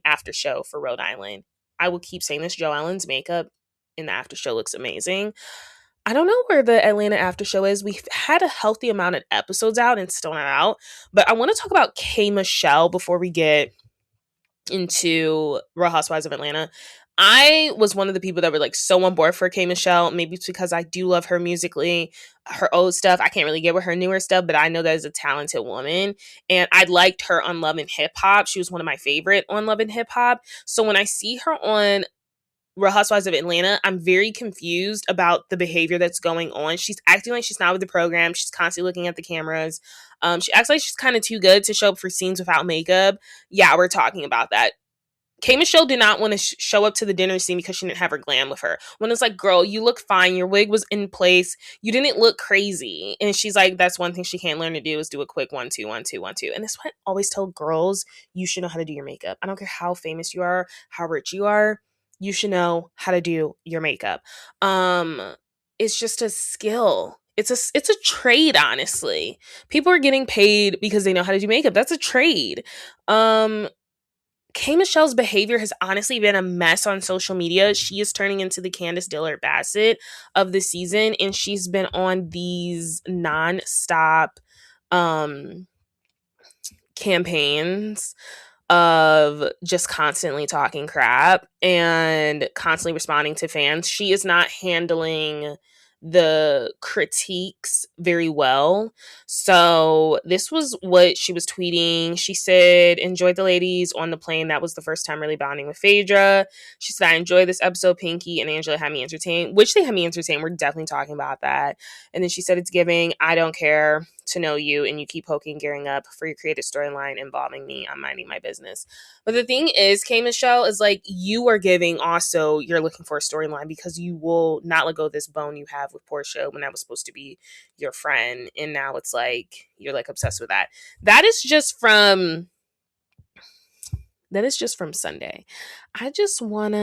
After show for Rhode Island. I will keep saying this: Joe Allen's makeup in the after show looks amazing. I don't know where the Atlanta after show is. We've had a healthy amount of episodes out and still not out, but I want to talk about K. Michelle before we get into Real Housewives of Atlanta. I was one of the people that were like so on board for K. Michelle. Maybe it's because I do love her musically, her old stuff. I can't really get with her newer stuff, but I know that is a talented woman. And I liked her on Love and Hip Hop. She was one of my favorite on Love and Hip Hop. So when I see her on Real Housewives of Atlanta, I'm very confused about the behavior that's going on. She's acting like she's not with the program. She's constantly looking at the cameras. She acts like she's kind of too good to show up for scenes without makeup. Yeah, we're talking about that. K Michelle did not want to show up to the dinner scene because she didn't have her glam with her. When it's like, girl, you look fine. Your wig was in place. You didn't look crazy. And she's like, that's one thing she can't learn to do is do a quick 1, 2, 1, 2, 1, 2. And that's why I always tell girls, you should know how to do your makeup. I don't care how famous you are, how rich you are. You should know how to do your makeup. It's just a skill. It's a trade, honestly. People are getting paid because they know how to do makeup. That's a trade. K Michelle's behavior has honestly been a mess on social media. She is turning into the Candace Dillard Bassett of the season, and she's been on these nonstop campaigns of just constantly talking crap and constantly responding to fans. She is not handling the critiques very well. So this was what she was tweeting. She said, enjoyed the ladies on the plane. That was the first time really bonding with Phaedra. She said, I enjoyed this episode. Pinky and Angela had me entertained, which they had me entertained. We're definitely talking about that. And then she said, it's giving, I don't care to know you, and you keep poking, gearing up for your creative storyline involving me. I'm minding my business. But the thing is, K Michelle, is like, you are giving also, you're looking for a storyline because you will not let go of this bone you have with Portia when that was supposed to be your friend. And now it's like, you're like obsessed with that. That is just from Sunday. I just want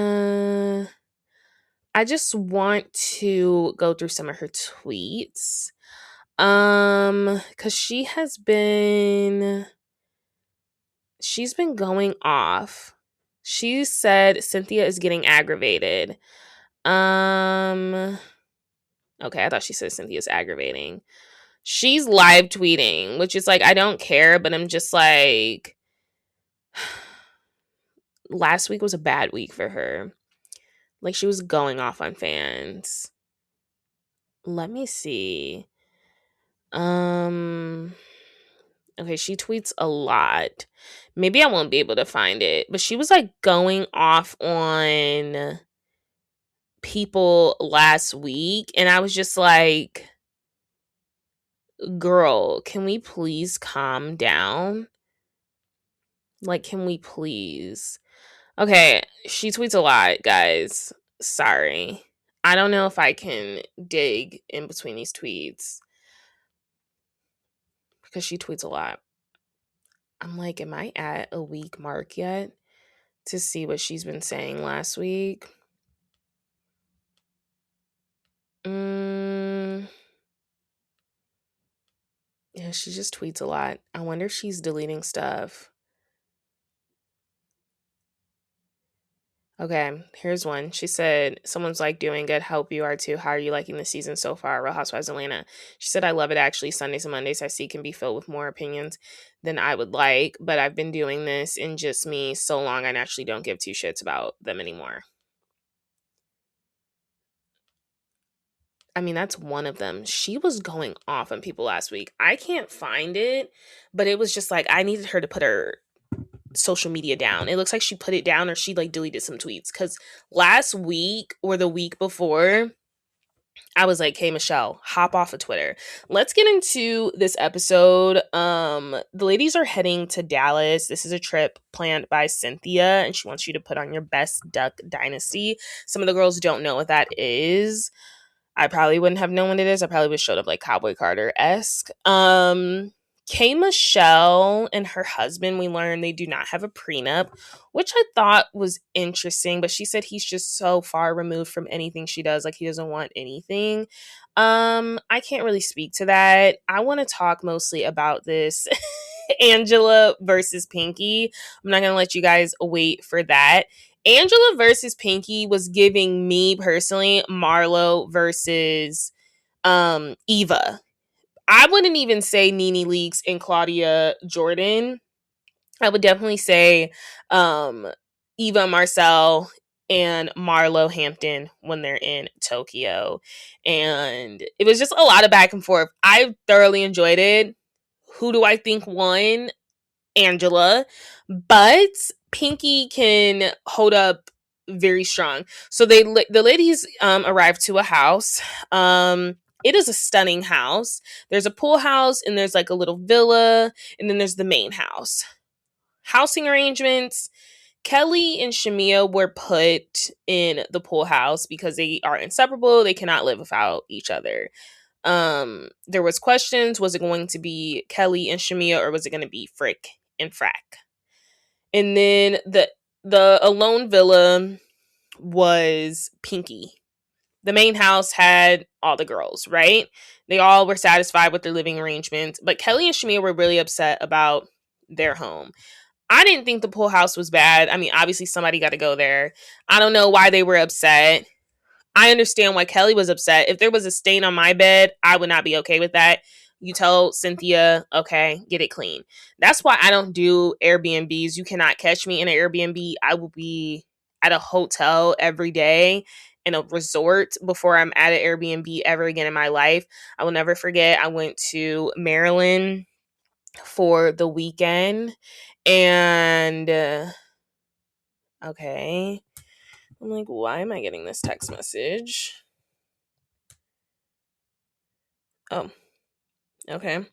to go through some of her tweets. Cause she's been going off. She said Cynthia is getting aggravated. Okay, I thought she said Cynthia's aggravating. She's live tweeting, which is like, I don't care, but I'm just like, last week was a bad week for her. Like, she was going off on fans. Let me see. Okay, she tweets a lot. Maybe I won't be able to find it, but she was like going off on people last week, and I was just like, girl, can we please calm down? Like, can we please? Okay, she tweets a lot, guys. Sorry. I don't know if I can dig in between these tweets because she tweets a lot. I'm like, am I at a week mark yet to see what she's been saying last week? Yeah, she just tweets a lot. I wonder if she's deleting stuff. Okay, here's one. She said, someone's like, doing good. Hope you are too. How are you liking the season so far? Real Housewives Atlanta. She said, I love it actually. Sundays and Mondays I see can be filled with more opinions than I would like, but I've been doing this and just me so long I actually don't give two shits about them anymore. I mean, that's one of them. She was going off on people last week. I can't find it, but it was just like, I needed her to put her social media down. It looks like she put it down or she like deleted some tweets, because last week or the week before, I was like, hey Michelle, hop off of Twitter. Let's get into this episode. The ladies are heading to Dallas. This is a trip planned by Cynthia, and she wants you to put on your best duck dynasty. Some of the girls don't know what that is. I probably wouldn't have known what it is. I probably would have showed up like Cowboy Carter-esque. K Michelle and her husband, we learned they do not have a prenup, which I thought was interesting, but she said he's just so far removed from anything she does, like he doesn't want anything. I can't really speak to that. I want to talk mostly about this Angela versus Pinky. I'm not gonna let you guys wait for that. Angela versus Pinky was giving me personally Marlo versus Eva. I wouldn't even say Nene Leakes and Claudia Jordan. I would definitely say Eva Marcel and Marlo Hampton when they're in Tokyo. And it was just a lot of back and forth. I thoroughly enjoyed it. Who do I think won? Angela. But Pinky can hold up very strong. So the ladies arrived to a house. It is a stunning house. There's a pool house and there's like a little villa, and then there's the main house. Housing arrangements. Kelly and Shamia were put in the pool house because they are inseparable. They cannot live without each other. There was questions. Was it going to be Kelly and Shamia, or was it going to be Frick and Frack? And then the alone villa was Pinky. The main house had all the girls, right? They all were satisfied with their living arrangements, but Kelly and Shamia were really upset about their home. I didn't think the pool house was bad. I mean, obviously somebody got to go there. I don't know why they were upset. I understand why Kelly was upset. If there was a stain on my bed, I would not be okay with that. You tell Cynthia, okay, get it clean. That's why I don't do Airbnbs. You cannot catch me in an Airbnb. I will be at a hotel every day, in a resort, before I'm at an Airbnb ever again in my life. I will never forget, I went to Maryland for the weekend, and okay, I'm like, why am I getting this text message? Oh, okay.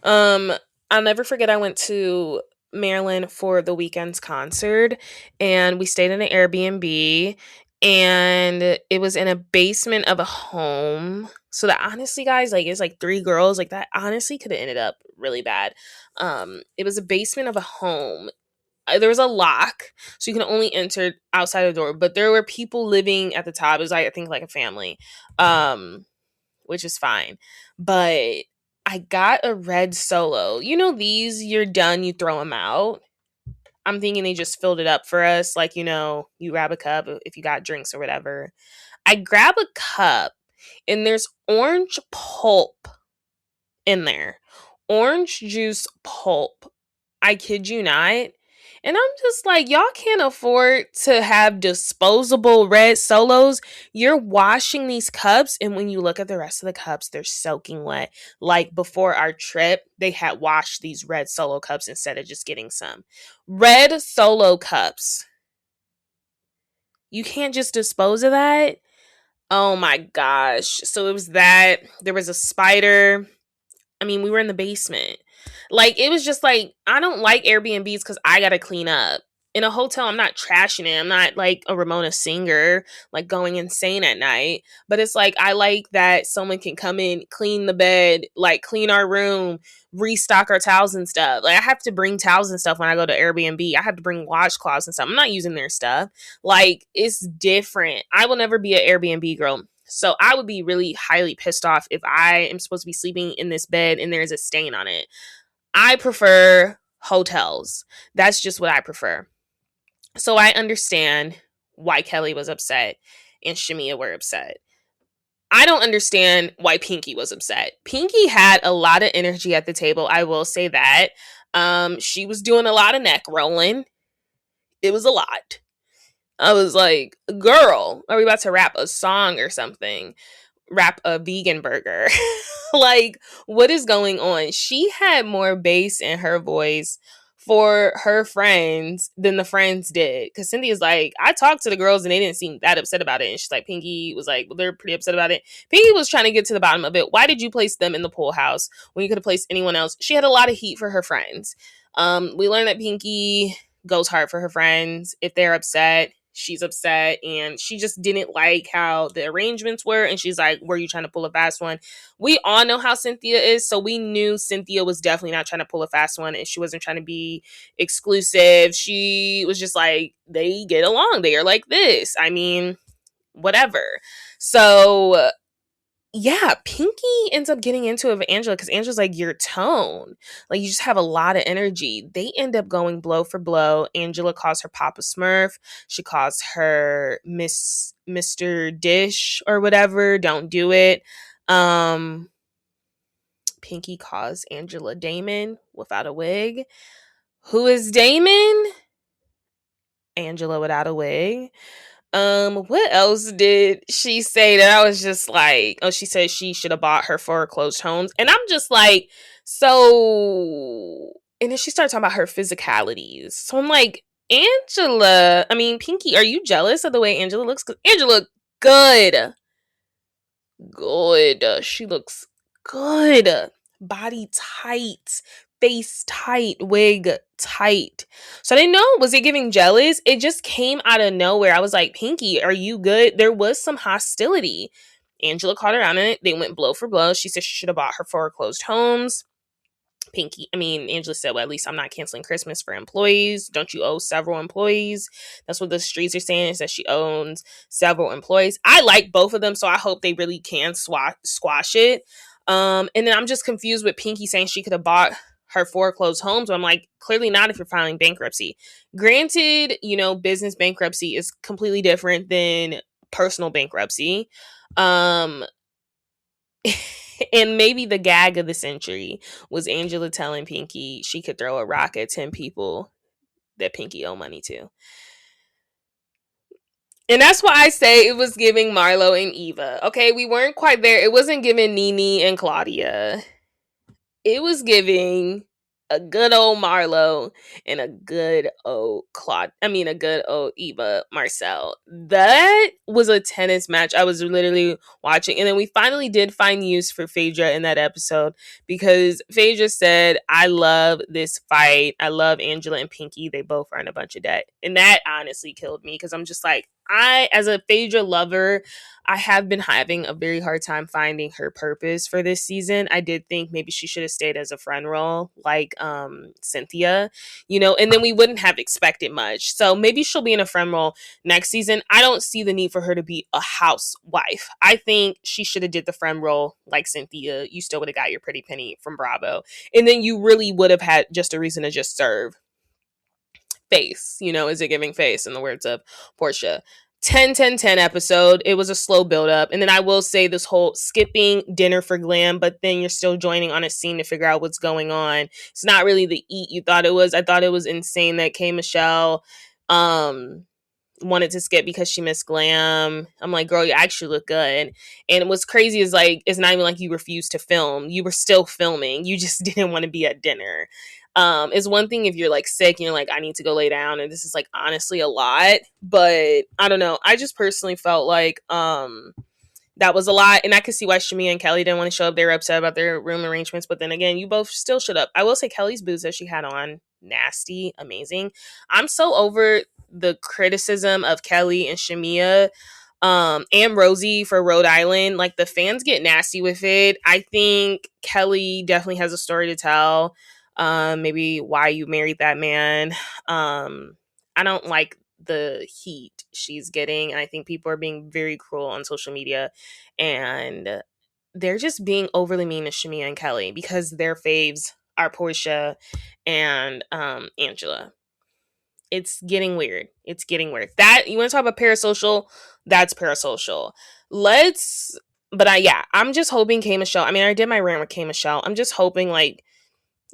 I'll never forget, I went to Maryland for the weekend's concert, and we stayed in an Airbnb, and it was in a basement of a home. So that, honestly, guys, like, it's like 3 girls, like, that honestly could have ended up really bad. It was a basement of a home. There was a lock, so you can only enter outside the door, but there were people living at the top. It was like, I think, like a family, which is fine. But I got a red Solo. You know, these, you're done, you throw them out. I'm thinking they just filled it up for us. Like, you know, you grab a cup if you got drinks or whatever. I grab a cup, and there's orange pulp in there. Orange juice pulp. I kid you not. And I'm just like, y'all can't afford to have disposable red Solos. You're washing these cups, and when you look at the rest of the cups, they're soaking wet. Like, before our trip, they had washed these red Solo cups instead of just getting some. Red Solo cups. You can't just dispose of that? Oh my gosh. So it was that. There was a spider. I mean, we were in the basement. Like, it was just like, I don't like Airbnbs because I gotta clean up. In a hotel, I'm not trashing it. I'm not like a Ramona Singer, like going insane at night. But it's like, I like that someone can come in, clean the bed, like clean our room, restock our towels and stuff. Like, I have to bring towels and stuff when I go to Airbnb. I have to bring washcloths and stuff. I'm not using their stuff. Like, it's different. I will never be an Airbnb girl. So I would be really highly pissed off if I am supposed to be sleeping in this bed and there's a stain on it. I prefer hotels. That's just what I prefer. So I understand why Kelly was upset and Shamia were upset. I don't understand why Pinky was upset. Pinky had a lot of energy at the table, I will say that. She was doing a lot of neck rolling. It was a lot. I was like, girl, are we about to rap a song or something? Rap a vegan burger? Like, what is going on? She had more bass in her voice for her friends than the friends did. Because Cynthia's like, I talked to the girls and they didn't seem that upset about it. And she's like, Pinky was like, well, they're pretty upset about it. Pinky was trying to get to the bottom of it. Why did you place them in the pool house when you could have placed anyone else? She had a lot of heat for her friends. We learned that Pinky goes hard for her friends. If they're upset, she's upset, and she just didn't like how the arrangements were, and she's like, were you trying to pull a fast one? We all know how Cynthia is, so we knew Cynthia was definitely not trying to pull a fast one, and she wasn't trying to be exclusive. She was just like, they get along, they are like this, I mean, whatever. So yeah, Pinky ends up getting into it with Angela because Angela's like, your tone, like, you just have a lot of energy. They end up going blow for blow. Angela calls her Papa Smurf. She calls her Mr. Dish or whatever. Don't do it. Pinky calls Angela Damon without a wig. Who is Damon? Angela without a wig. What else did she say that I was just like, oh, she said she should have bought her foreclosed homes. And I'm just like, so, and then she started talking about her physicalities. So I'm like, Pinky, are you jealous of the way Angela looks? Because Angela, good. Good. She looks good. Body tight. Face tight. Wig tight. So I didn't know. Was it giving jealous? It just came out of nowhere. I was like, Pinky, are you good? There was some hostility. Angela caught her out on it. They went blow for blow. She said she should have bought her foreclosed homes. Angela said, well, at least I'm not canceling Christmas for employees. Don't you owe several employees? That's what the streets are saying, is that she owns several employees. I like both of them, so I hope they really can squash it. And then I'm just confused with Pinky saying she could have bought her foreclosed homes. I'm like, clearly not if you're filing bankruptcy. Granted, business bankruptcy is completely different than personal bankruptcy. And maybe the gag of the century was Angela telling Pinky she could throw a rock at 10 people that Pinky owe money to. And that's why I say it was giving Marlo and Eva. Okay, we weren't quite there. It wasn't giving Nene and Claudia. It was giving a good old Marlo and a good old a good old Eva Marcel. That was a tennis match I was literally watching. And then we finally did find use for Phaedra in that episode, because Phaedra said, I love this fight. I love Angela and Pinky. They both earn a bunch of debt. And that honestly killed me, because I'm just like, as a Phaedra lover, I have been having a very hard time finding her purpose for this season. I did think maybe she should have stayed as a friend role, like Cynthia, and then we wouldn't have expected much. So maybe she'll be in a friend role next season. I don't see the need for her to be a housewife. I think she should have did the friend role like Cynthia. You still would have got your pretty penny from Bravo. And then you really would have had just a reason to just serve face. Is it giving face, in the words of Portia? 10-10-10 episode. It was a slow build up. And then I will say, this whole skipping dinner for glam, but then you're still joining on a scene to figure out what's going on. It's not really the eat you thought it was. I thought it was insane that K. Michelle wanted to skip because she missed glam. I'm like, girl, you actually look good. And what's crazy is, like, it's not even like you refused to film. You were still filming. You just didn't want to be at dinner. It's one thing if you're like sick and you're like, I need to go lay down, and this is like honestly a lot, but I don't know. I just personally felt like that was a lot, and I could see why Shamia and Kelly didn't want to show up. They were upset about their room arrangements, but then again, you both still showed up. I will say Kelly's boots that she had on, nasty, amazing. I'm so over the criticism of Kelly and Shamia and Rosie for Rhode Island. Like, the fans get nasty with it. I think Kelly definitely has a story to tell. Maybe why you married that man. I don't like the heat she's getting, and I think people are being very cruel on social media, and they're just being overly mean to Shamia and Kelly because their faves are Portia and Angela. It's getting weird. It's getting weird. That, you want to talk about parasocial? That's parasocial. I'm just hoping K. Michelle. I did my rant with K. Michelle. I'm just hoping, like,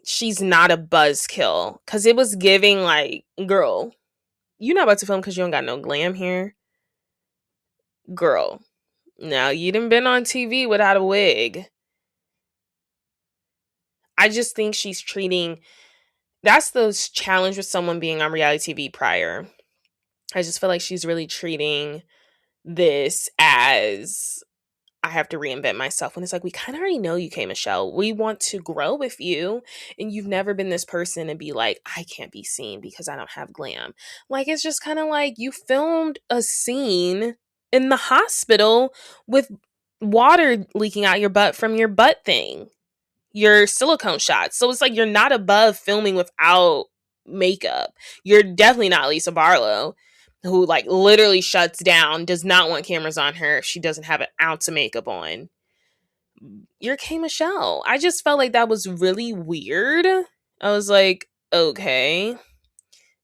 she's not a buzzkill, because it was giving like, girl, you not about to film because you don't got no glam here, girl. Now you done been on TV without a wig. I just think she's treating, that's the challenge with someone being on reality TV prior. I just feel like she's really treating this as, I have to reinvent myself, when it's like, we kind of already know you, K. Michelle. We want to grow with you, and you've never been this person and be like, I can't be seen because I don't have glam. Like, it's just kind of like, you filmed a scene in the hospital with water leaking out your butt from your butt thing, your silicone shots. So it's like, you're not above filming without makeup. You're definitely not Lisa Barlow, who like literally shuts down, does not want cameras on her if she doesn't have an ounce of makeup on. You're K. Michelle. I just felt like that was really weird. I was like, okay.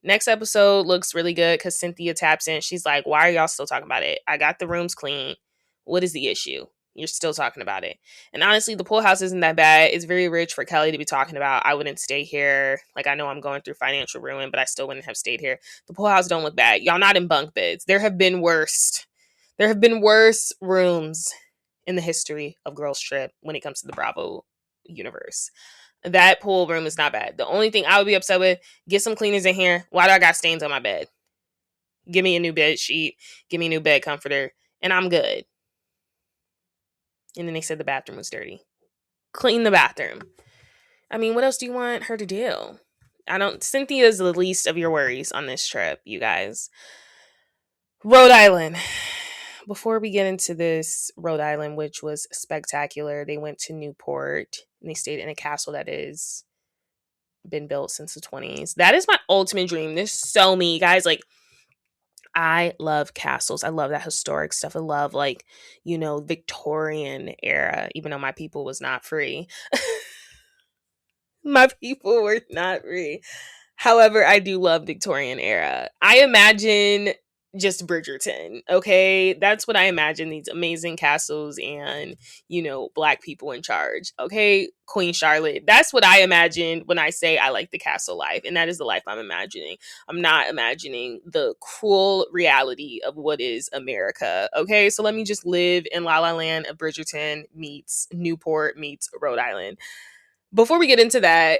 Next episode looks really good because Cynthia taps in. She's like, why are y'all still talking about it? I got the rooms clean. What is the issue? You're still talking about it. And honestly, the pool house isn't that bad. It's very rich for Kelly to be talking about. I wouldn't stay here. Like, I know I'm going through financial ruin, but I still wouldn't have stayed here. The pool house don't look bad. Y'all not in bunk beds. There have been worse rooms in the history of Girls Trip when it comes to the Bravo universe. That pool room is not bad. The only thing I would be upset with, get some cleaners in here. Why do I got stains on my bed? Give me a new bed sheet. Give me a new bed comforter. And I'm good. And then they said the bathroom was dirty. Clean the bathroom. I mean, what else do you want her to do? Cynthia's the least of your worries on this trip, you guys. Rhode Island. Before we get into this, Rhode Island, which was spectacular, they went to Newport and they stayed in a castle that is been built since the 20s. That is my ultimate dream. There's so many guys. Like, I love castles. I love that historic stuff. I love, like, Victorian era, even though my people was not free. My people were not free. However, I do love Victorian era. I imagine just Bridgerton, okay? That's what I imagine, these amazing castles and, black people in charge, okay? Queen Charlotte. That's what I imagine when I say I like the castle life, and that is the life I'm imagining. I'm not imagining the cruel reality of what is America, okay? So let me just live in La La Land of Bridgerton meets Newport meets Rhode Island. Before we get into that,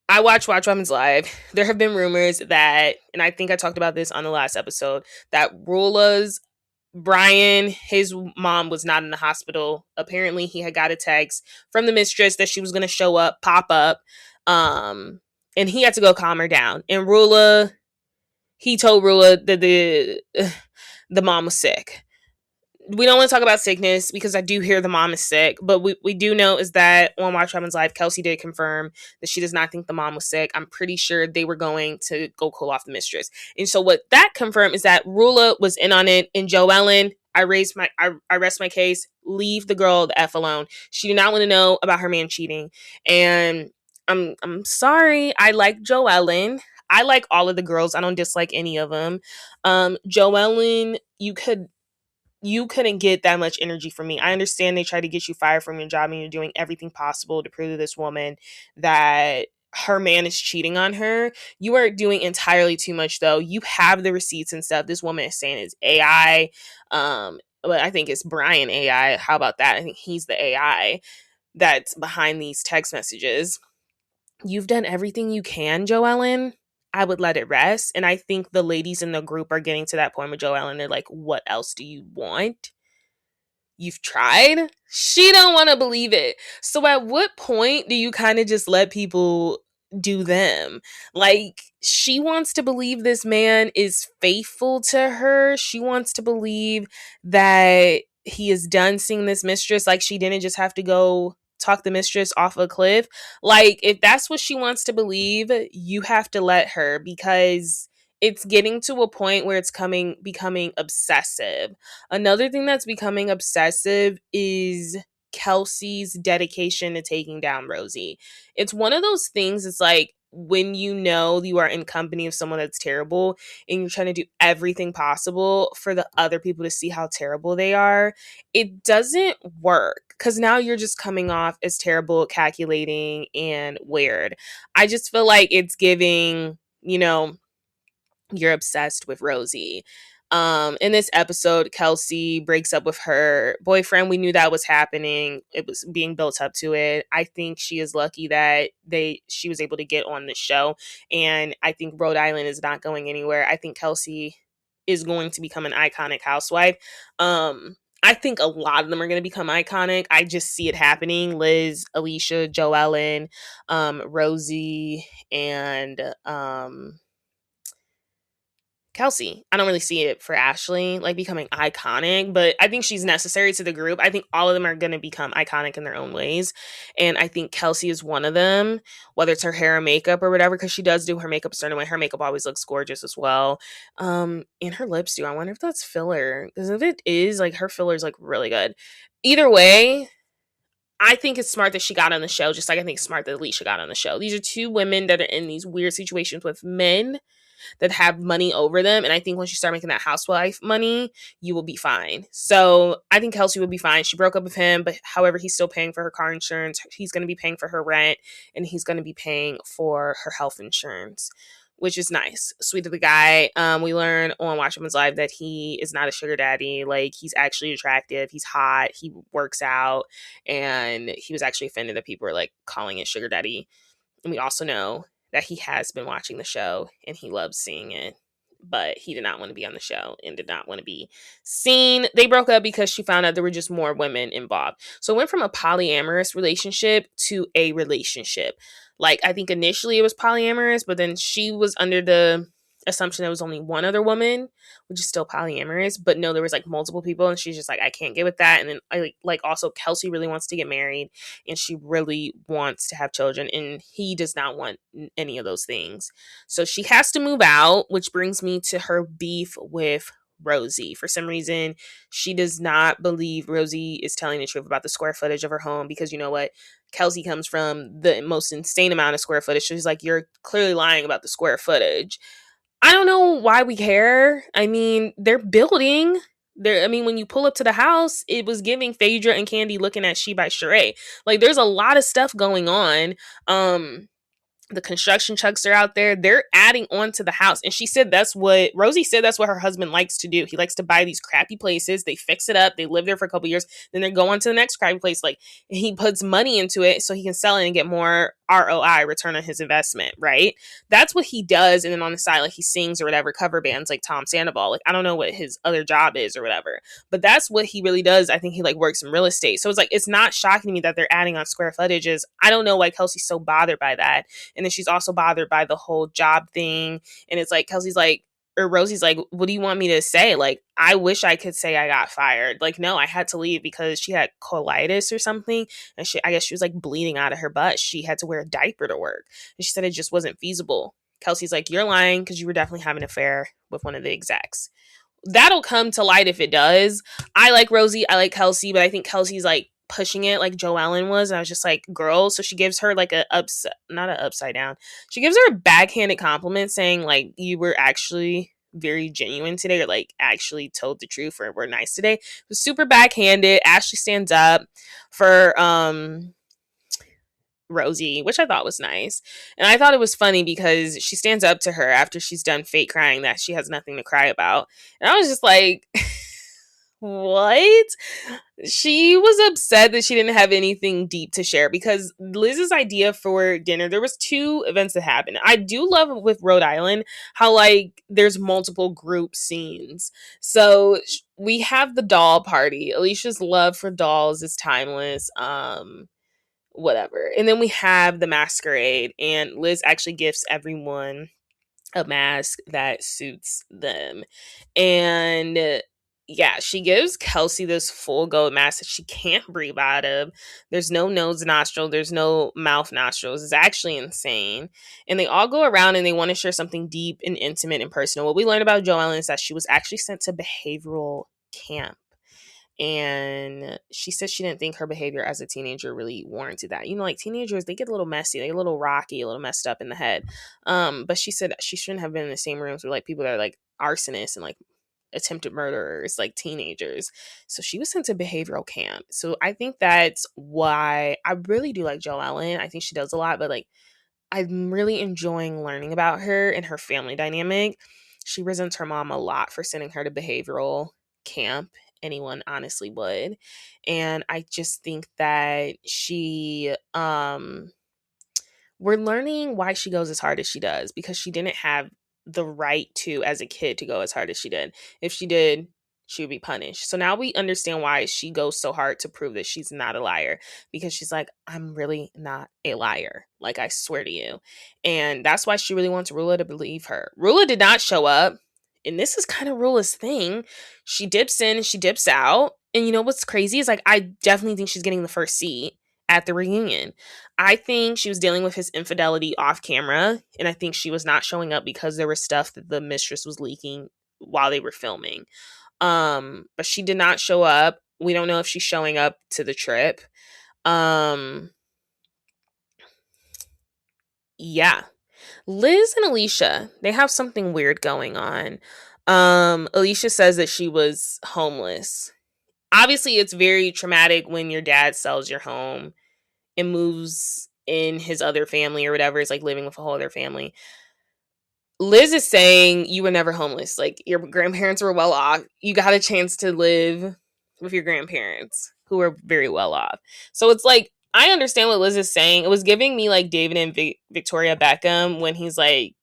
I watch Women's Live. There have been rumors that, and I think I talked about this on the last episode, that RHOA's Brian, his mom was not in the hospital. Apparently, he had got a text from the mistress that she was going to pop up, and he had to go calm her down. And he told RHOA that the mom was sick. We don't want to talk about sickness because I do hear the mom is sick, but we do know is that on Watch Women's Live, Kelsey did confirm that she does not think the mom was sick. I'm pretty sure they were going to go cool off the mistress. And so what that confirmed is that RHOA was in on it, and Joellen, I rest my case, leave the girl the F alone. She did not want to know about her man cheating. And I'm sorry. I like Joellen. I like all of the girls. I don't dislike any of them. Joellen, you couldn't get that much energy from me. I understand they try to get you fired from your job and you're doing everything possible to prove to this woman that her man is cheating on her. You are doing entirely too much, though. You have the receipts and stuff. This woman is saying it's AI. But I think it's Brian AI. How about that? I think he's the AI that's behind these text messages. You've done everything you can, Joellen. I would let it rest. And I think the ladies in the group are getting to that point with Joellen. They're like, what else do you want? You've tried? She don't want to believe it. So at what point do you kind of just let people do them? Like, she wants to believe this man is faithful to her. She wants to believe that he is done seeing this mistress. Like, she didn't just have to go talk the mistress off a cliff. Like, if that's what she wants to believe, you have to let her, because it's getting to a point where it's becoming obsessive. Another thing that's becoming obsessive is Kelsey's dedication to taking down Rosie. It's one of those things, it's like when you are in company of someone that's terrible and you're trying to do everything possible for the other people to see how terrible they are, it doesn't work, because now you're just coming off as terrible, calculating, and weird. I just feel like it's giving, you're obsessed with Rosie. In this episode, Kelsey breaks up with her boyfriend. We knew that was happening. It was being built up to it. I think she is lucky that she was able to get on the show. And I think Rhode Island is not going anywhere. I think Kelsey is going to become an iconic housewife. I think a lot of them are going to become iconic. I just see it happening. Liz, Alicia, Joellen, Rosie, and Kelsey. I don't really see it for Ashley, like, becoming iconic, but I think she's necessary to the group. I think all of them are going to become iconic in their own ways. And I think Kelsey is one of them, whether it's her hair or makeup or whatever, because she does do her makeup a certain way. Her makeup always looks gorgeous as well. And her lips do. I wonder if that's filler, because if it is, like, her filler is, like, really good. Either way, I think it's smart that she got on the show, just like I think it's smart that Alicia got on the show. These are two women that are in these weird situations with men that have money over them. And I think once you start making that housewife money, you will be fine. So I think Kelsey will be fine. She broke up with him, but however, he's still paying for her car insurance. He's going to be paying for her rent, and he's going to be paying for her health insurance. which is nice. Sweet of the guy. We learn on Watch Women's Live that he is not a sugar daddy. Like, he's actually attractive. He's hot. He works out. And he was actually offended that people were like calling it sugar daddy. And we also know that he has been watching the show and he loves seeing it. But he did not want to be on the show and did not want to be seen. They broke up because she found out there were just more women involved. So it went from a polyamorous relationship to a relationship. Like, I think initially it was polyamorous, but then she was under the assumption there was only one other woman, which is still polyamorous. But no, there was like multiple people, and she's just like, I can't get with that. And then I like also Kelsey really wants to get married, and she really wants to have children, and he does not want any of those things. So she has to move out, which brings me to her beef with Rosie. For some reason, she does not believe Rosie is telling the truth about the square footage of her home, because you know what? Kelsey comes from the most insane amount of square footage. So she's like, you're clearly lying about the square footage. I don't know why we care. I mean, they're building. I mean, when you pull up to the house, it was giving Phaedra and Candy looking at She by Sheree. Like, there's a lot of stuff going on. The construction trucks are out there. They're adding on to the house. And Rosie said that's what her husband likes to do. He likes to buy these crappy places. They fix it up. They live there for a couple years. Then they go on to the next crappy place. Like, he puts money into it so he can sell it and get more ROI, return on his investment, right? That's what he does. And then on the side, like, he sings or whatever, cover bands like Tom Sandoval. Like, I don't know what his other job is or whatever, but that's what he really does. I think he like works in real estate. So it's like, it's not shocking to me that they're adding on square footages. I don't know why Kelsey's so bothered by that. And then she's also bothered by the whole job thing. And it's like, Kelsey's like, or Rosie's like, what do you want me to say? Like, I wish I could say I got fired. Like, no, I had to leave because she had colitis or something. And I guess she was like bleeding out of her butt. She had to wear a diaper to work. And she said it just wasn't feasible. Kelsey's like, you're lying because you were definitely having an affair with one of the execs. That'll come to light if it does. I like Rosie. I like Kelsey, but I think Kelsey's like pushing it like Joellen was. And I was just like, girl. So she gives her like not an upside down. She gives her a backhanded compliment saying like, you were actually very genuine today, or like actually told the truth, or were nice today. It was super backhanded. Ashley stands up for Rosie, which I thought was nice. And I thought it was funny because she stands up to her after she's done fake crying that she has nothing to cry about. And I was just like, what? She was upset that she didn't have anything deep to share, because Liz's idea for dinner, there was two events that happened. I do love with Rhode Island how like there's multiple group scenes. So we have the doll party. Alicia's love for dolls is timeless. Whatever. And then we have the masquerade, and Liz actually gifts everyone a mask that suits them. And yeah, she gives Kelsey this full gold mask that she can't breathe out of. There's no nose nostril, there's no mouth nostrils. It's actually insane. And they all go around and they want to share something deep and intimate and personal. What we learned about Joellen is that she was actually sent to behavioral camp. And she said she didn't think her behavior as a teenager really warranted that. You know, like teenagers, they get a little messy, they get a little rocky, a little messed up in the head. But she said she shouldn't have been in the same rooms with like people that are like arsonists and like attempted murderers, like teenagers. So she was sent to behavioral camp. So I think that's why I really do like Joellen. I think she does a lot, but like I'm really enjoying learning about her and her family dynamic. She resents her mom a lot for sending her to behavioral camp. Anyone honestly would. And I just think that we're learning why she goes as hard as she does, because she didn't have the right to, as a kid, to go as hard as she did. If she did, she would be punished. So now we understand why she goes so hard to prove that she's not a liar, because she's like, I'm really not a liar. Like, I swear to you. And that's why she really wants Rula to believe her. Rula did not show up. And this is kind of Rula's thing. She dips in and she dips out. And you know what's crazy is like, I definitely think she's getting the first seat at the reunion. I think she was dealing with his infidelity off camera. And I think she was not showing up because there was stuff that the mistress was leaking while they were filming. But she did not show up. We don't know if she's showing up to the trip. Yeah. Liz and Alicia, they have something weird going on. Alicia says that she was homeless. Obviously, it's very traumatic when your dad sells your home and moves in his other family or whatever. It's like living with a whole other family. Liz is saying you were never homeless. Like, your grandparents were well off. You got a chance to live with your grandparents who were very well off. So it's like, I understand what Liz is saying. It was giving me like David and Victoria Beckham when he's like,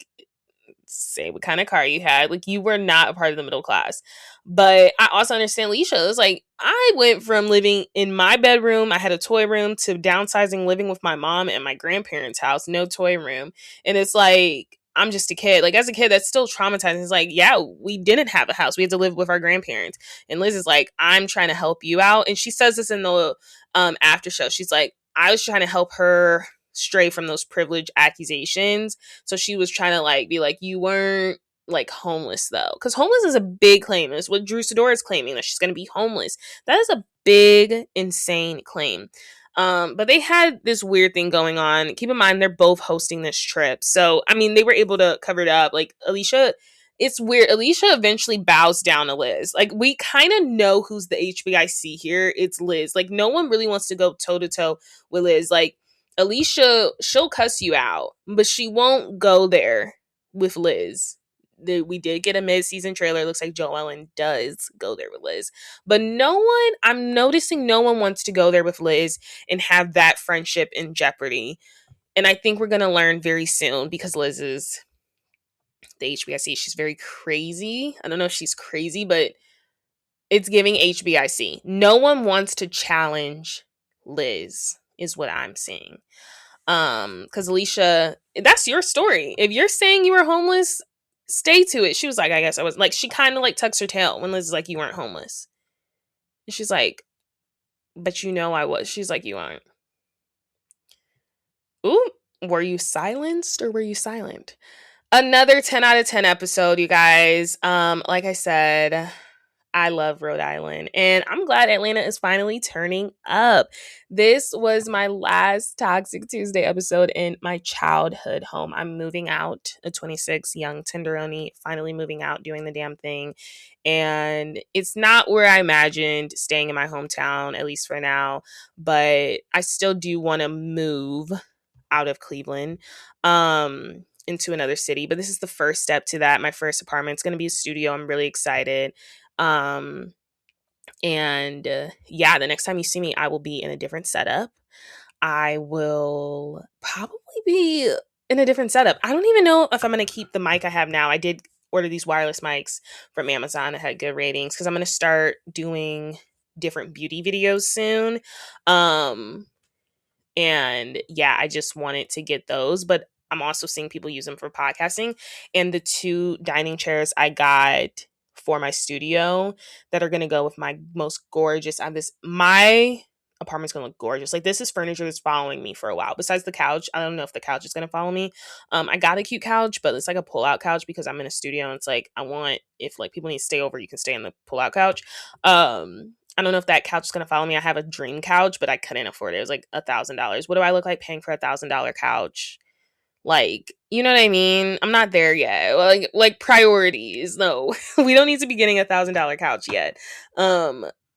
say what kind of car you had. Like, you were not a part of the middle class. But I also understand Leisha. It's like, I went from living in my bedroom, I had a toy room, to downsizing, living with my mom and my grandparents' house, no toy room. And it's like, I'm just a kid. Like, as a kid, that's still traumatizing. It's like, yeah, we didn't have a house. We had to live with our grandparents. And Liz is like, I'm trying to help you out. And she says this in the after show. She's like, I was trying to help her stray from those privilege accusations. So she was trying to like be like, you weren't like homeless though, because homeless is a big claim. It's what Drew Sidora is claiming, that she's going to be homeless. That is a big, insane claim. But they had this weird thing going on. Keep in mind, they're both hosting this trip, so I mean, they were able to cover it up. Like, Alicia, it's weird. Alicia eventually bows down to Liz. Like, we kind of know who's the HBIC here. It's Liz. Like, no one really wants to go toe to toe with Liz. Like, Alicia, she'll cuss you out, but she won't go there with Liz. We did get a mid-season trailer. It looks like Joe Ellen does go there with Liz. But I'm noticing no one wants to go there with Liz and have that friendship in jeopardy. And I think we're going to learn very soon, because Liz is the HBIC. She's very crazy. I don't know if she's crazy, but it's giving HBIC. No one wants to challenge Liz, is what I'm seeing. Because Alicia, that's your story. If you're saying you were homeless, stay to it. She was like, I guess I was. Like, she kind of like tucks her tail when Liz is like, you weren't homeless. And she's like, but you know I was. She's like, you aren't. Ooh, were you silenced or were you silent? Another 10 out of 10 episode, you guys. Like I said, I love Rhode Island, and I'm glad Atlanta is finally turning up. This was my last Toxic Tuesday episode in my childhood home. I'm moving out, a 26 young tenderoni, finally moving out, doing the damn thing. And it's not where I imagined staying in my hometown, at least for now, but I still do want to move out of Cleveland. Into another city, but this is the first step to that. My first apartment is going to be a studio. I'm really excited. Um, yeah, the next time you see me, I will be in a different setup. I will probably be in a different setup. I don't even know if I'm going to keep the mic I have now. I did order these wireless mics from Amazon. I had good ratings, because I'm going to start doing different beauty videos soon. And yeah, I just wanted to get those, but I'm also seeing people use them for podcasting. And the 2 dining chairs I got for my studio that are going to go with my most gorgeous, my apartment's going to look gorgeous. Like, this is furniture that's following me for a while. Besides the couch, I don't know if the couch is going to follow me. I got a cute couch, but it's like a pull-out couch, because I'm in a studio, and it's like, I want, if like people need to stay over, you can stay in the pull-out couch. I don't know if that couch is going to follow me. I have a dream couch, but I couldn't afford it. It was like $1,000. What do I look like paying for $1,000 couch? Like, you know what I mean? I'm not there yet. Like priorities. No, we don't need to be getting $1,000 couch yet.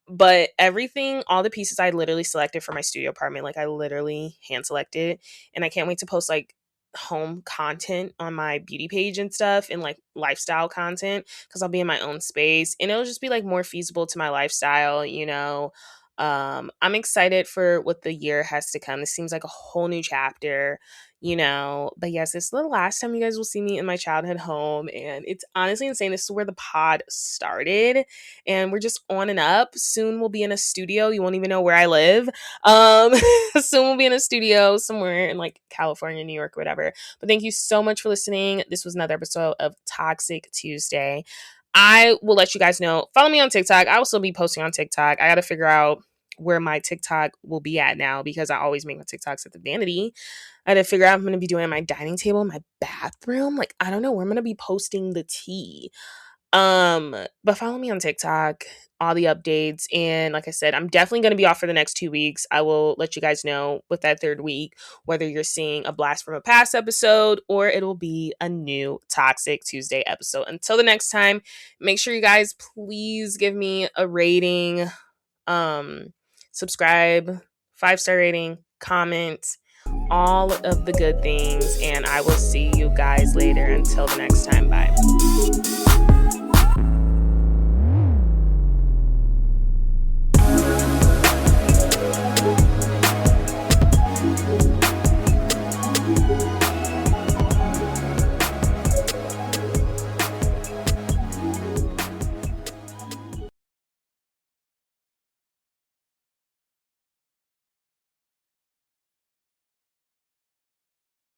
But everything, all the pieces I literally selected for my studio apartment, like I literally hand selected, and I can't wait to post like home content on my beauty page and stuff, and like lifestyle content, because I'll be in my own space and it'll just be like more feasible to my lifestyle, you know. I'm excited for what the year has to come. This seems like a whole new chapter, you know. But yes, this is the last time you guys will see me in my childhood home, and it's honestly insane. This is where the pod started, and we're just on and up. Soon we'll be in a studio. You won't even know where I live. Soon we'll be in a studio somewhere in like California, New York, whatever. But thank you so much for listening. This was another episode of Toxic Tuesday. I will let you guys know. Follow me on TikTok. I will still be posting on TikTok. I got to figure out where my TikTok will be at now, because I always make my TikToks at the vanity. I had to figure out I'm going to be doing my dining table, my bathroom. Like, I don't know where I'm going to be posting the tea. But follow me on TikTok, all the updates. And like I said, I'm definitely going to be off for the next 2 weeks. I will let you guys know with that 3rd week, whether you're seeing a blast from a past episode or it'll be a new Toxic Tuesday episode. Until the next time, make sure you guys please give me a rating, subscribe, 5-star rating, comment, all of the good things, and I will see you guys later. Until the next time, bye.